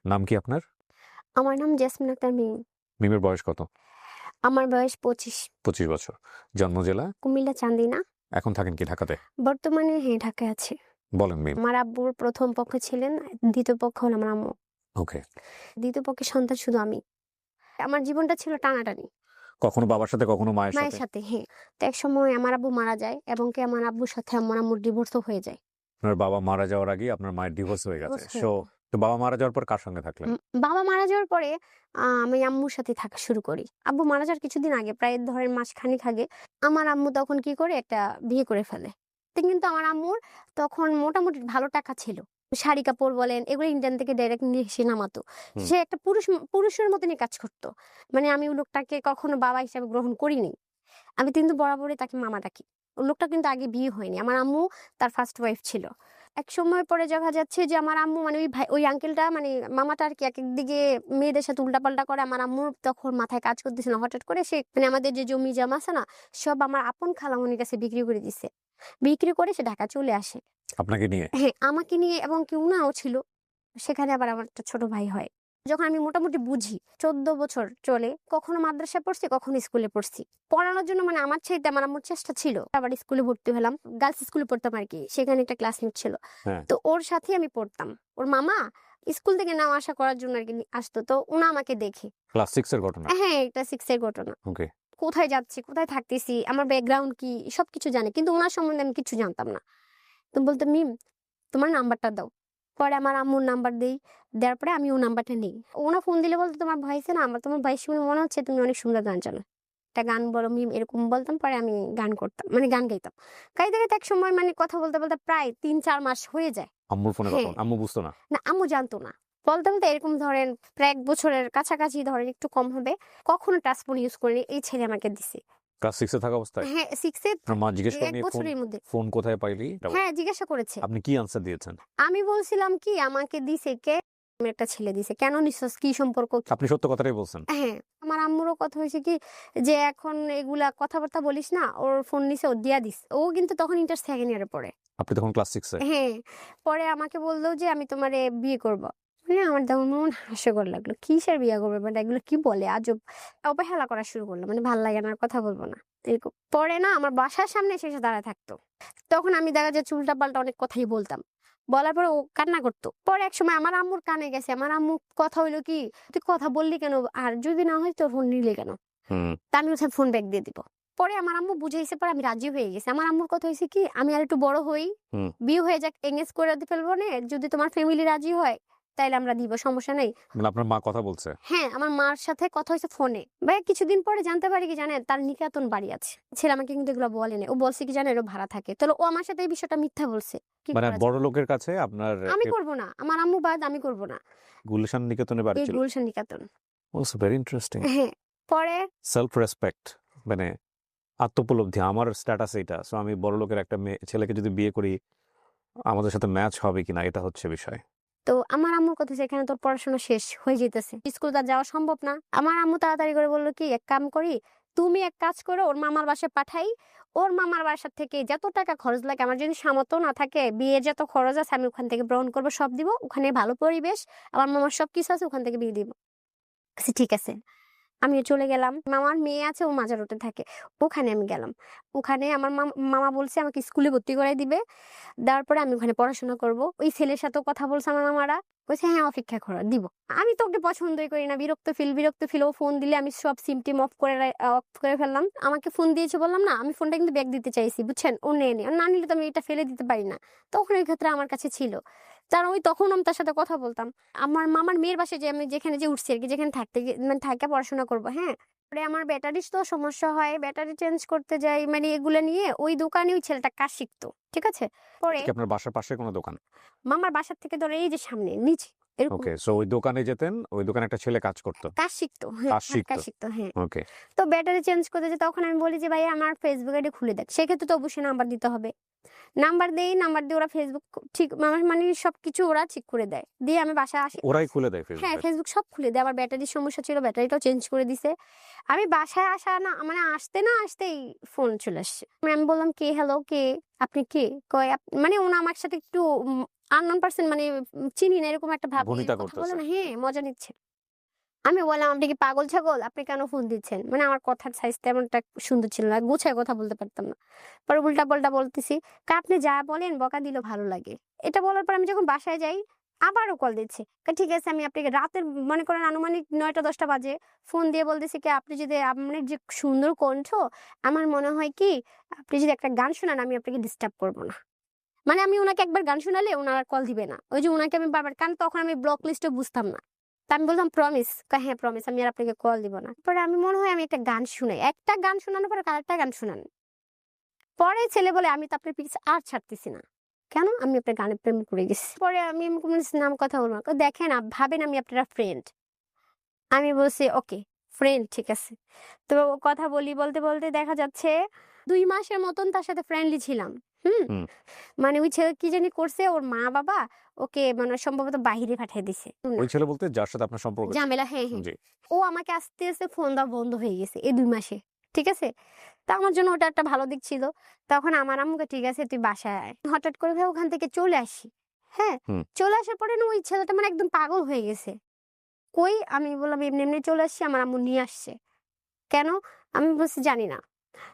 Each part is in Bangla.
নাম কি আপনার? আমার নাম জেসমিন আক্তার মিম। মিমের বয়স কত? আমার বয়স 25। 25 বছর। জন্ম জেলা? কুমিল্লা চান্দিনা। এখন থাকেন কি ঢাকাতে? বর্তমানে ঢাকায় আছি। বলেন মিম। আমার আব্বুর প্রথম পক্ষ ছিলেন, দ্বিতীয় পক্ষ হলো আমার আম্মু। ওকে। দ্বিতীয় পক্ষের সন্তান শুধু আমি। আমার জীবনটা ছিল টানাটানি। কখনো বাবার সাথে কখনো মায়ের মায়ের সাথে? সাথে, হ্যাঁ। তো একসময় আমার আব্বু মারা যায় এবং আমার আব্বুর সাথে আমার আম্মুর ডিভোর্সও হয়ে যায়। আপনার বাবা মারা যাওয়ার আগেই আপনার মায়ের ডিভোর্স হয়ে গেছে। ডিভোর্স হয়ে সো যায়। তো বাবা মারা যাওয়ার পর কার সঙ্গে থাকলেন? বাবা মারা যাওয়ার পরে আমি আম্মুর সাথে থাকা শুরু করি। আব্বু মারা যাওয়ার কিছুদিন আগে, প্রায় ধরেন মাসখানেক আগে, আমার আম্মু তখন কি করে একটা বিয়ে করে ফেলে। কিন্তু আমার আম্মুর তখন মোটামুটি ভালো টাকা ছিল। শাড়ি কাপড় বলেন এগুলো ইন্ডিয়ান থেকে ডাইরেক্ট নিয়ে এসে নামাতো। হুম। সে একটা পুরুষের মতনই কাজ করতো। মানে আমি ওই লোকটাকে কখনো বাবা হিসাবে গ্রহণ করিনি। আমি কিন্তু বরাবরই তাকে মামা ডাকি। ওই লোকটা কিন্তু আগে বিয়ে হয়নি। আমার আম্মু তার ফার্স্ট ওয়াইফ ছিল। এক সময় পরে দেখা যাচ্ছে যে আমার আম্মু মানে ওই আঙ্কেলটা মানে মামাটা আরকি একেক দিকে মেয়েদের সাথে উল্টাপাল্টা করে। আমার আম্মুর তখন মাথায় কাজ করতেছে না। হঠাৎ করে সে মানে আমাদের যে জমি জমা আছে না, সব আমার আপন খালামণির কাছে বিক্রি করে দিছে। বিক্রি করে সে ঢাকা চলে আসে। আপনাকে নিয়ে? হ্যাঁ, আমাকে নিয়ে এবং কেউ নাও ছিল। সেখানে আবার আমার একটা ছোট ভাই হয়। যখন আমি মোটামুটি বুঝি, 14 বছর চলে। কখনো মাদ্রাসায় পড়ছি, কখনো স্কুলে পড়ছি। পড়ানোর জন্য মানে আমার চাইতে আমার আম্মুর চেষ্টা ছিল। আবার স্কুলে ভর্তি হলাম। গার্লস স্কুলে পড়তাম আরকি। সেখানে একটা ক্লাসমেট ছিল। হ্যাঁ। তো ওর সাথেই আমি পড়তাম। ওর মামা স্কুল থেকে নেওয়া আসা করার জন্য আরকি আসতো। তো উনি আমাকে দেখে। ক্লাস 6 এর ঘটনা? হ্যাঁ, এটা 6 এর ঘটনা। ওকে। কোথায় যাচ্ছি, কোথায় থাকতেছি, আমার ব্যাকগ্রাউন্ড কি সবকিছু জানে। কিন্তু উনার সম্বন্ধে আমি কিছু জানতাম না। তো বলতো, "মিম, তোমার নাম্বারটা দাও।" পরে আমার আম্মুর নাম্বার দেই। দেওয়ার পরে আমি ও নাম্বারটা নেই। ওনা ফোন দিলে বলতো, "তোমার ভয়েসে না তোমার ভয়েস শুনে মনে হচ্ছে তুমি অনেক সুন্দর গান জানো। একটা গান বলো মিম।" এরকম বলতাম। পরে আমি গান করতাম। মানে গান গাইতাম। গাইতে, গাইতে একসময় মানে কথা বলতে, বলতে প্রায় ৩-৪ মাস হয়ে যায়। আম্মুর ফোনে কথা হ্যাঁ। বলেন? আম্মু বুঝতো না? না, আম্মু জানতো না। বলতে, বলতে এরকম ধরেন প্রায় ১ বছরের কাছাকাছি ধরেন একটু কম হবে। কখনো টাচ ফোন ইউজ করিনি। এই ছেলে আমাকে দিছে। ক্লাস 6 এ থাকা অবস্থায়? হ্যাঁ, 6 এ আপনার মা জিজ্ঞেস ১ করেনি ফোন বছরের মধ্যে। ফোন কোথায় পাইলি? হ্যাঁ, জিজ্ঞাসা করেছে। আপনি কি আনসার দিয়েছেন? আমি বলছিলাম কি আমাকে দিছে কে? একটা ছেলে দিছে। কেন নিছস? কি সম্পর্ক? আপনি সত্য কথাটাই বলছেন? হ্যাঁ, আমার আম্মুরও কথা হইছে কি যে এখন এগুলা কথাবার্তা বলিস না। ওর ফোন নিছে, ও দিয়া দিছে। ও কিন্তু তখন ইন্টার 2nd ইয়ারে পড়ে। আপনি তখন ক্লাস 6 এ? হ্যাঁ, পরে আমাকে বলল যে আমি তোমারে বিয়ে করব। মানে আমার তখন মন হাস্যকর লাগলো। কিসের বিয়ে করবে? মানে এগুলো কি বলে আজব। অবহেলা করা শুরু করলো। মানে ভাল লাগে না, আর কথা বলব না। এরকম। পরে না আমার বাসার সামনে এসে দাঁড়ায় থাকতো। তখন আমি দেখা যাচ্ছে উল্টাপাল্টা অনেক কথাই বলতাম। বলার পরে ও কান্না করতো। পরে একসময় আমার আম্মুর কানে গেছে। আমার আম্মু কথা হইলো কি, "তুই কথা বললি কেন? আর যদি না হয় তোর ফোন নিলি কেন?" হুম। তা আমি বলছিলাম ফোন ব্যাক দিয়ে দিব। পরে আমার আম্মু বুঝাইছে, পরে আমি রাজি হয়ে গেছি। আমার আম্মুর কথা হইছে কি, আমি আরেকটু বড় হই, হুম। বিয়ে হয়ে যাক, এনগেজ করে ফেলবো নে। যদি তোমার ফ্যামিলি রাজি হয় তাইলে আমরা দিব, সমস্যা নাই। মানে আপনার মা কথা বলছে? হ্যাঁ, আমার মার সাথে কথা হইছে ফোনে। ভাই কিছুদিন পরে জানতে পারি কি জানেন, তার নিকাতন বাড়ি আছে। ছেলে আমাকে কিন্তু এগুলো বলে নাই। ও বলছে কি জানেন, ও ভাড়া থাকে। তাহলে ও আমার সাথে এই বিষয়টা মিথ্যা বলছে। কি মানে করা যায়? বড় লোকের কাছে আপনার আমি করব না। আমার আম্মু বাদ আমি করব না। গুলশান নিকেতনে বাড়ি এই ছিল? Gulshan Niketan. Also very interesting. হ্যাঁ, পরে সেলফ রেসপেক্ট মানে আত্মোপলব্ধি। আমার স্ট্যাটাস এইটা। সো আমি বড় লোকের একটা ছেলেকে যদি বিয়ে করি আমাদের সাথে ম্যাচ হবে কিনা এটা হচ্ছে বিষয়। তো আমার আম্মুর কথা হচ্ছে, এখানে তোর পড়াশোনা শেষ হয়ে যেতেছে। স্কুল তো আর যাওয়া সম্ভব না। আমার আম্মু তাড়াতাড়ি করে বলল কি, "এক কাম করি, তুমি এক কাজ করো, ওর মামার বাসায় পাঠাই। ওর মামার বাসা থেকে যত টাকা খরচ লাগে, আমার যদি সামর্থ্য না থাকে, বিয়ের যত খরচ আছে আমি ওখান থেকে গ্রহণ করব, সব দিব। ওখানে ভালো পরিবেশ, আমার মামার সবকিছু আছে, ওখান থেকে বিয়ে দিব।" আচ্ছা ঠিক আছে। আমিও চলে গেলাম। মামার মেয়ে আছে, ও মাজার রোডে থাকে। ওখানে আমি গেলাম। ওখানে আমার মামা বলছে আমাকে স্কুলে ভর্তি করাই দিবে। দেওয়ার পরে আমি ওখানে পড়াশোনা করব। ওই ছেলের সাথেও কথা বলছে আমার মামারা। বলছে, "হ্যাঁ, অপেক্ষা করো, দিব।" আমি তো ওকে পছন্দই করি না। বিরক্ত ফিল। ও ফোন দিলে আমি সব সিম-টিম অফ করে ফেললাম। আমাকে ফোন দিয়েছে বললাম না, আমি ফোনটা কিন্তু ব্যাক দিতে চাইছি, বুঝছেন? ও নেয়নি। আর না নিলে তো আমি এটা ফেলে দিতে পারি না। তখন ওই ক্ষেত্রে আমার কাছে ছিল। কারণ তখন আমি তার সাথে কথা বলতাম। আমার মামার মেয়ের বাসায় যে আমি যেখানে উঠছি আরকি, যেখানে থাকতে মানে থাইকা পড়াশোনা করব, হ্যাঁ? পরে আমার ব্যাটারির তো সমস্যা হয়। ব্যাটারি চেঞ্জ করতে যাই। মানে এগুলা নিয়ে ওই দোকানে ওই ছেলেটা কাজ শিখতো। ঠিক আছে? পরে কি আপনার বাসার পাশে কোনো দোকান? মামার বাসার থেকে ধরে এই যে সামনে নিচে এরকম ওকে। সো ওই দোকানে যেতেন, ওই দোকানে একটা ছেলে কাজ করতো। কাজ শিখতো। হ্যাঁ, কাজ শিখতো। কাজ শিখতো, হ্যাঁ। ওকে। তো ব্যাটারি চেঞ্জ করতে যে তখন আমি বলি যে, "ভাই আমার ফেসবুক আইডি খুলে দেখ।" সেক্ষেত্রে তো অবশ্যই নাম্বার দিতে হবে। নাম্বার দিয়ে ওরা ফেসবুক ঠিক মানে সবকিছু ওরা ঠিক করে দেয়। দিয়ে আমি বাসায় আসি। ওরাই খুলে দেয় হ্যাঁ, ফেসবুকে? ফেসবুক সব খুলে দেয়। আমার ব্যাটারির সমস্যা ছিল, ব্যাটারিটাও চেঞ্জ করে দিছে। আমি বাসায় আসা না মানে আসতে না আসতেই ফোন চলে আসছে। আমি বললাম, "কে? হ্যালো, কে? আপনি কে?" কয় মানে উনি আমার সাথে একটু আননোন পার্সন মানে চিনি না এরকম একটা ভাব নিয়ে ভনিতা কথা বলে করতেছে। না, হ্যাঁ মজা নিচ্ছে। আমি বললাম আপনি কি পাগল ছাগল, আপনি কেন ফোন দিচ্ছেন? মানে আমার কথার সাইজ তেমনটা সুন্দর ছিল না, গুছায় কথা বলতে পারতাম না। পরে উল্টা পাল্টা বলতেছি, আপনি যা বলেন বকা দিলেও ভালো লাগে। এটা বলার পর আমি যখন বাসায় যাই আবারও কল দিচ্ছে, ঠিক আছে আমি আপনাকে রাতের মনে করেন আনুমানিক 9টা-10টা বাজে ফোন দিয়ে বলতেছি কি আপনি যদি আপনার যে সুন্দর কণ্ঠ, আমার মনে হয় কি আপনি যদি একটা গান শোনান আমি আপনাকে ডিস্টার্ব করবো না। মানে আমি উনাকে একবার গান শোনালে উনার আর কল দিবে না। ওই যে উনাকে আমি বারবার, কারণ তখন আমি ব্লক লিস্টে বুঝতাম না। তা আমি বললাম প্রমিস? হ্যাঁ প্রমিস, আমি আর আপনাকে কল দিব না। পরে আমি মনে হয় আমি একটা গান শুনাই, একটা গান শোনানোর পরে আরেকটা গান শোনান। পরে ছেলে বলে আমি তো আপনার পিছে আর ছাড়তেছি না। কেন? আমি আপনার গানে প্রেমে পড়ে গেছি। পরে আমি নাম কথা বলবো না। দেখেন ভাবেন আমি আপনারা ফ্রেন্ড। আমি বলছি ওকে ফ্রেন্ড, ঠিক আছে। তো কথা বলি বলতে বলতে দেখা যাচ্ছে 2 মাসের মতন তার সাথে ফ্রেন্ডলি ছিলাম। হুম। হুম। মানে ওই ছেলে কি জানি করছে, ওর মা বাবা ওকে মানে সম্ভবত বাহিরে পাঠিয়ে দিছে। ওই ছেলে বলতে যার সাথে আপনার সম্পর্ক ছিল? ঝামেলা, হ্যাঁ হ্যাঁ। জি। ও আমাকে আস্তে আস্তে ফোন দেওয়া বন্ধ হয়ে গেছে এই 2 মাসে। ঠিক আছে? তা আমার জন্য ওটা একটা ভালো দিক ছিল। তখন আমার আম্মুকে ঠিক আছে তুই বাসায় আয়। হঠাৎ করে ভাই ওখান থেকে চলে আসি। হ্যাঁ? হুম। চলে আসার পরে না ওই ছেলেটা মানে একদম পাগল হয়ে গেছে। কই? আমি বললাম এমনি এমনি চলে আসছি, আমার আম্মু নিয়ে আসছে। কেন? আমি বলছি জানি না।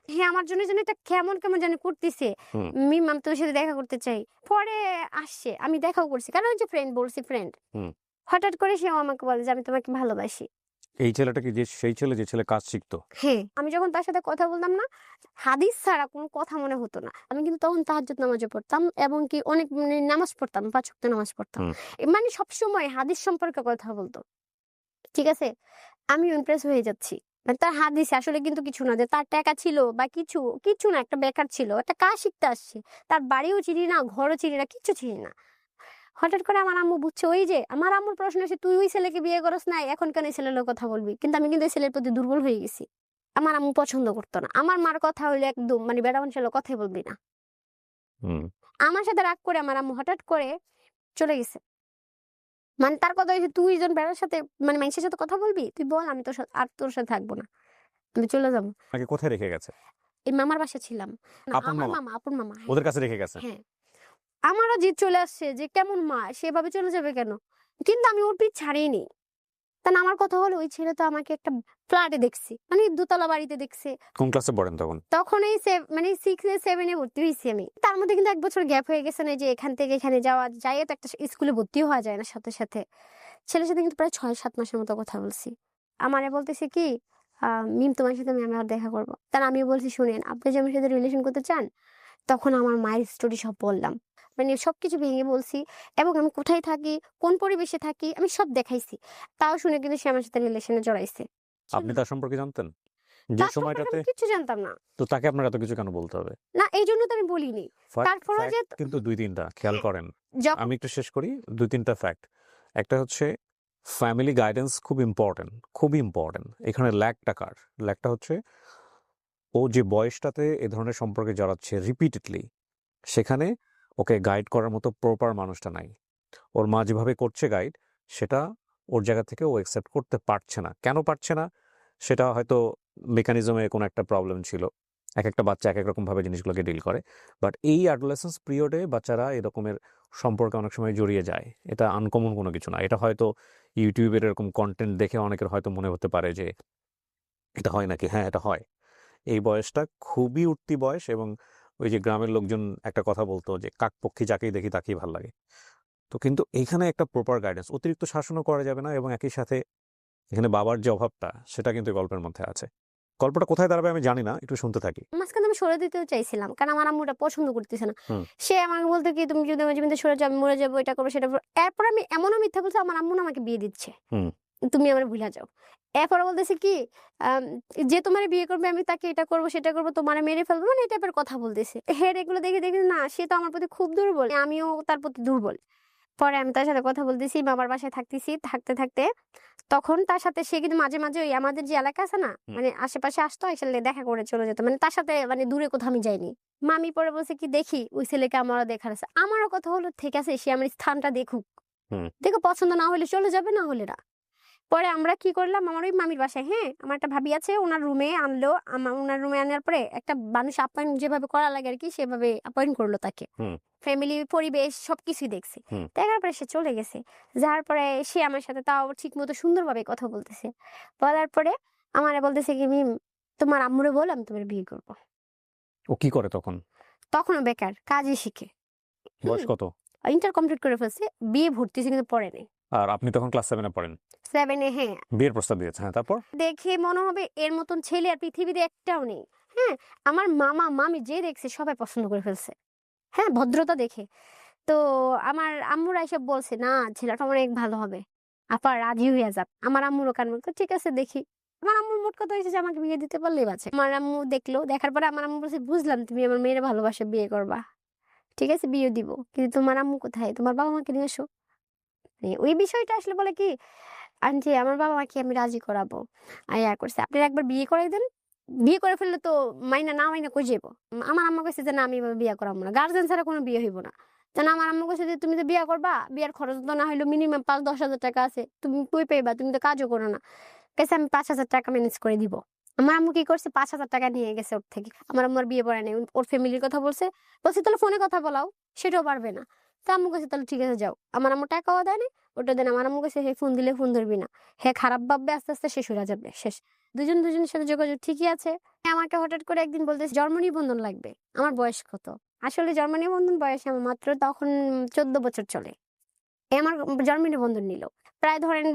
হ্যাঁ, আমার জন্য যেন এটা কেমন কেমন জানি করতেছে। হুম। মিম আমি তোর সাথে দেখা করতে চাই। পরে আসছে, আমি দেখাও করছি। কারণ ওই যে ফ্রেন্ড বলছি ফ্রেন্ড। হুম। হঠাৎ করে সেও আমাকে বলে যে আমি তোমাকে ভালোবাসি। এই ছেলেটা কি সেই ছেলে যে ছেলে কাজ শিখতো? হ্যাঁ, আমি যখন তার সাথে কথা বলতাম না, হাদিস ছাড়া কোনো কথা মনে হতো না। আমি কিন্তু তখন তাহাজ্জুদ নামাজও পড়তাম এবং কি অনেক মানে নামাজ পড়তাম, ৫ ওয়াক্ত নামাজ পড়তাম। হুম। মানে সবসময় হাদিস সম্পর্কে কথা বলতো। ঠিক আছে? আমি ইমপ্রেস হয়ে যাচ্ছি। মানে তার হাদিসে আসলে কিন্তু কিছু না, যে তার টাকা ছিল বা কিছু না, একটা বেকার ছিল। একটা কাজ শিখতে আসছে। তার বাড়িও চিনি না, ঘরও চিনি না, কিচ্ছু চিনি না। হঠাৎ করে আমার আম্মু বুঝছে, ওই যে আমার আম্মুর প্রশ্ন হচ্ছে তুই ওই ছেলেকে বিয়ে করস নাই, এখন কেন এই ছেলের লগে কথা বলবি? কিন্তু আমি কিন্তু এই ছেলের প্রতি দুর্বল হয়ে গেছি। আমার আম্মু পছন্দ করতো না। আমার মার কথা হইলে একদম মানে বেটা মানুষের লগে কথাই বলবি না। হুম। আমার সাথে রাগ করে আমার আম্মু হঠাৎ করে চলে গেছে। মানে তার কথা হইছে তুই একজন বেটার সাথে মানে মানুষের সাথে কথা বলবি? তুই বল আমি তোর সাথে থাকবো না। আমি চলে যাবো। আপনাকে কোথায় রেখে গেছে? এই মামার বাসায় ছিলাম। না আপনার আমার মামা? মামা, আপুর মামা। হ্যাঁ, ওদের কাছে রেখে গেছে? হ্যাঁ। আমারও জিদ চলে আসছে যে কেমন মা, সেভাবে চলে যাবে কেন? কিন্তু আমি ওর পিঠ ছাড়িনি। কারণ আমার কথা হলো ওই ছেলে তো আমাকে একটা ফ্ল্যাটে দেখছে। মানে দোতলা বাড়িতে দেখছে। কোন ক্লাসে পড়েন তখন? তখন এই মানে 6 এ 7 এ ভর্তি হইছি আমি। তার মধ্যে কিন্তু 1 বছর গ্যাপ হয়ে গেছে না, যে এখান থেকে এখানে যাওয়া যায় তো একটা স্কুলে ভর্তি হওয়া যায় না সাথে সাথে। ছেলের সাথে কিন্তু প্রায় 6-7 মাসের মতো কথা বলছি। আমারে বলতেছে কি মিম তোমার সাথে আমি আর দেখা করব। কারণ আমিও বলছি শুনেন আপনি যে আমার সাথে রিলেশন করতে চান, তখন আমার মায়ের স্টোরি সব বললাম। মানে সবকিছু ভেঙে বলছি এবং আমি কোথায় থাকি, কোন পরিবেশে থাকি আমি সব দেখাইছি। তাও শুনে কিন্তু সে আমার সাথে রিলেশনে জড়াইছে। আপনি তার সম্পর্কে জানতেন? যে তার সম্পর্কে সময়টাতে আমি কিচ্ছু জানতাম না। তো তাকে আপনার এত কিছু কেন বলতে হবে? না এইজন্য তো আমি বলিনি। তারপরেও যে ফ্যাক্ট কিন্তু ২-৩টা খেয়াল করেন। যখন আমি একটু শেষ করি ২-৩টা ফ্যাক্ট। একটা হচ্ছে ফ্যামিলি গাইডেন্স খুব ইম্পর্টেন্ট, খুবই ইম্পর্টেন্ট। এখানে ল্যাকটা কার? ল্যাকটা হচ্ছে ও যে বয়সটাতে এ ধরনের সম্পর্কে জড়াচ্ছে রিপিটেডলি, সেখানে ওকে গাইড করার মতো প্রপার মানুষটা নাই। ওর মা যেভাবে করছে গাইড, সেটা ওর জায়গা থেকে ও অ্যাকসেপ্ট করতে পারছে না। কেন পারছে না? সেটা হয়তো মেকানিজমে কোনো একটা প্রবলেম ছিল। একেকটা বাচ্চা একেক রকমভাবে জিনিসগুলোকে ডিল করে। বাট এই অ্যাডোলেসেন্স পিরিয়ডে বাচ্চারা এরকমের সম্পর্কে অনেক সময় জড়িয়ে যায়। এটা আনকমন কোনো কিছু না। এটা হয়তো ইউটিউবের এরকম কনটেন্ট দেখে অনেকের হয়তো মনে হতে পারে যে এটা হয় নাকি? হ্যাঁ, এটা হয়। এই বয়সটা খুবই উঠতি বয়স এবং ওই যে গ্রামের লোকজন একটা কথা বলতো যে কাকপক্ষী যাকেই দেখি তাকেই ভাল লাগে। তো কিন্তু এইখানে একটা প্রপার গাইডেন্স, অতিরিক্ত শাসনও করা যাবে না এবং একই সাথে এখানে বাবার যে অভাবটা সেটা কিন্তু এই গল্পের মধ্যে আছে। গল্পটা কোথায় দাঁড়াবে আমি জানি না, একটু শুনতে থাকি। মাঝখানে আমি সরে দিতেও চাইছিলাম। কারণ আমার আম্মু এটা পছন্দ করতেছে না। হুম। সে আমাকে বলতো কি তুমি যদি আমার জীবন থেকে সরে যাও আমি মরে যাবো, এটা করবো সেটা করবো। এরপর আমি এমনও মিথ্যা বলছি আমার আম্মু না আমাকে বিয়ে দিচ্ছে। হুম। তুমি আমার ভুলে যাও। এরপরে বলতেছে কি আম যে তোমারে বিয়ে করবে আমি তাকে এটা করবো সেটা করবো, তোমারে মেরে ফেলবো, মানে এই টাইপের কথা বলতেছে। এগুলো দেখে না সে তো আমার প্রতি খুব দুর্বল। আমিও তার প্রতি দুর্বল। পরে আমি তার সাথে কথা বলতেছি, মামার বাসায় থাকতেছি। থাকতে তখন তার সাথে সে কিন্তু মাঝে মাঝে ওই আমাদের যে এলাকা আছে না, হুম। মানে আশেপাশে আসতো, এসে দেখা করে চলে যেত। মানে তার সাথে মানে দূরে কোথাও আমি যাইনি। মামি পরে বলছে কি দেখি ওই ছেলেকে আমারও দেখার আছে। আমারও কথা হলো ঠিক আছে সে আমার স্থানটা দেখুক। হুম। দেখো পছন্দ না হলে চলে যাবে, না হলে না। পরে আমরা কি করলাম, আমার ওই মামির বাসায়, হ্যাঁ, আমার একটা ভাবি আছে, ওনার রুমে আনলো। ওনার রুমে আনার পরে একটা মানুষ আপ্যায়ন যেভাবে করা লাগে আর কি, সেভাবে আপ্যায়ন করলো তাকে। হুম। ফ্যামিলি, পরিবেশ সবকিছুই দেখছে। হুম। দেখার পরে সে চলে গেছে। যাওয়ার পরে সে আমার সাথে তাও ঠিক মতো সুন্দরভাবে কথা বলতেছে। বলার পরে আমারে বলতেছে কি, মিম তোমার আম্মুরে বল আমি তোমার বিয়ে করবো। ও কি করে তখন? তখনও বেকার, কাজই শিখে। বয়স কত? ইন্টার কমপ্লিট করে ফেলছে, বিয়ে ভর্তিছে কিন্তু পড়ে নাই। আর আপনি তখন ক্লাস 7 এ পড়েন। 7 এ, হ্যাঁ। বিয়ের প্রস্তাব দিয়েছে, হ্যাঁ, তারপর? দেখে মনে হবে এর মতন ছেলে আর পৃথিবীতে একটাও নেই। হ্যাঁ, আমার মামা মামি যে দেখছে সবাই পছন্দ করে ফেলছে। হ্যাঁ, ভদ্রতা দেখে। তো আমার আম্মুরা এসে বলছে, না ছেলেটা অনেক ভালো হবে, আপা রাজি হইয়া যাক। আমার আম্মুরও কান বলতো, ঠিক আছে দেখি। আমার আম্মুর মোট কথা হয়েছে যে আমাকে বিয়ে দিতে পারলেই বাঁচে। আমার আম্মু দেখলো, দেখার পরে আমার আম্মু বলছে, বুঝলাম তুমি আমার মেয়ের ভালোবাসা, বিয়ে করবা, ঠিক আছে বিয়ে দিব, কিন্তু তোমার আম্মু কোথায়, তোমার বাবা মাকে নিয়ে এসো। ওই বিষয়টা আসলে বলে কি, আন্টি আমার বাবা মাকে আমি রাজি করাবো। আয়া করছে, আপনারা একবার বিয়ে করাই দেন, বিয়ে করে ফেললে তো মাইনা না মাইনা কই যাবো। আমার আম্মা কইছে যে না আমি এভাবে বিয়ে করাবো না, গার্জেন ছাড়া কোনো বিয়ে হইব না। জানো আমার আম্মা কইছে যে তুমি তো বিয়ে করবা, বিয়ের খরচ তো না হইলো মিনিমাম 5-10 হাজার টাকা আছে, তুমি কই পাইবা, তুমি তো কাজও করো না। কাছে আমি 5,000 টাকা ম্যানেজ করে দিব। আমার আম্মু কি করছে, 5,000 টাকা নিয়ে গেছে ওর থেকে। আমার আম্মুর বিয়ে পড়ে নাই, ওর ফ্যামিলির কথা বলছে। বলছে তাহলে ফোনে কথা বলাও, সেটাও পারবে না। তো আম্মু কাছে তাহলে ঠিক আছে যাও। আমার আম্মু টাকাও দেয় না, ওটা দেন। আমার আম্মু কাছে হে ফোন দিলে ফোন ধরবি না, হ্যাঁ খারাপ ভাববে, আস্তে আস্তে শেষ হয়ে যাবে, শেষ। দুজন দুজনের সাথে যোগাযোগ ঠিকই আছে। আমাকে হঠাৎ করে একদিন বলতেছে জন্ম নিবন্ধন লাগবে। আমার বয়স কত, আসলে জন্ম নিবন্ধন বয়স আমার মাত্র তখন 14 বছর চলে। আমার জন্ম নিবন্ধন নিল প্রায় ধরেন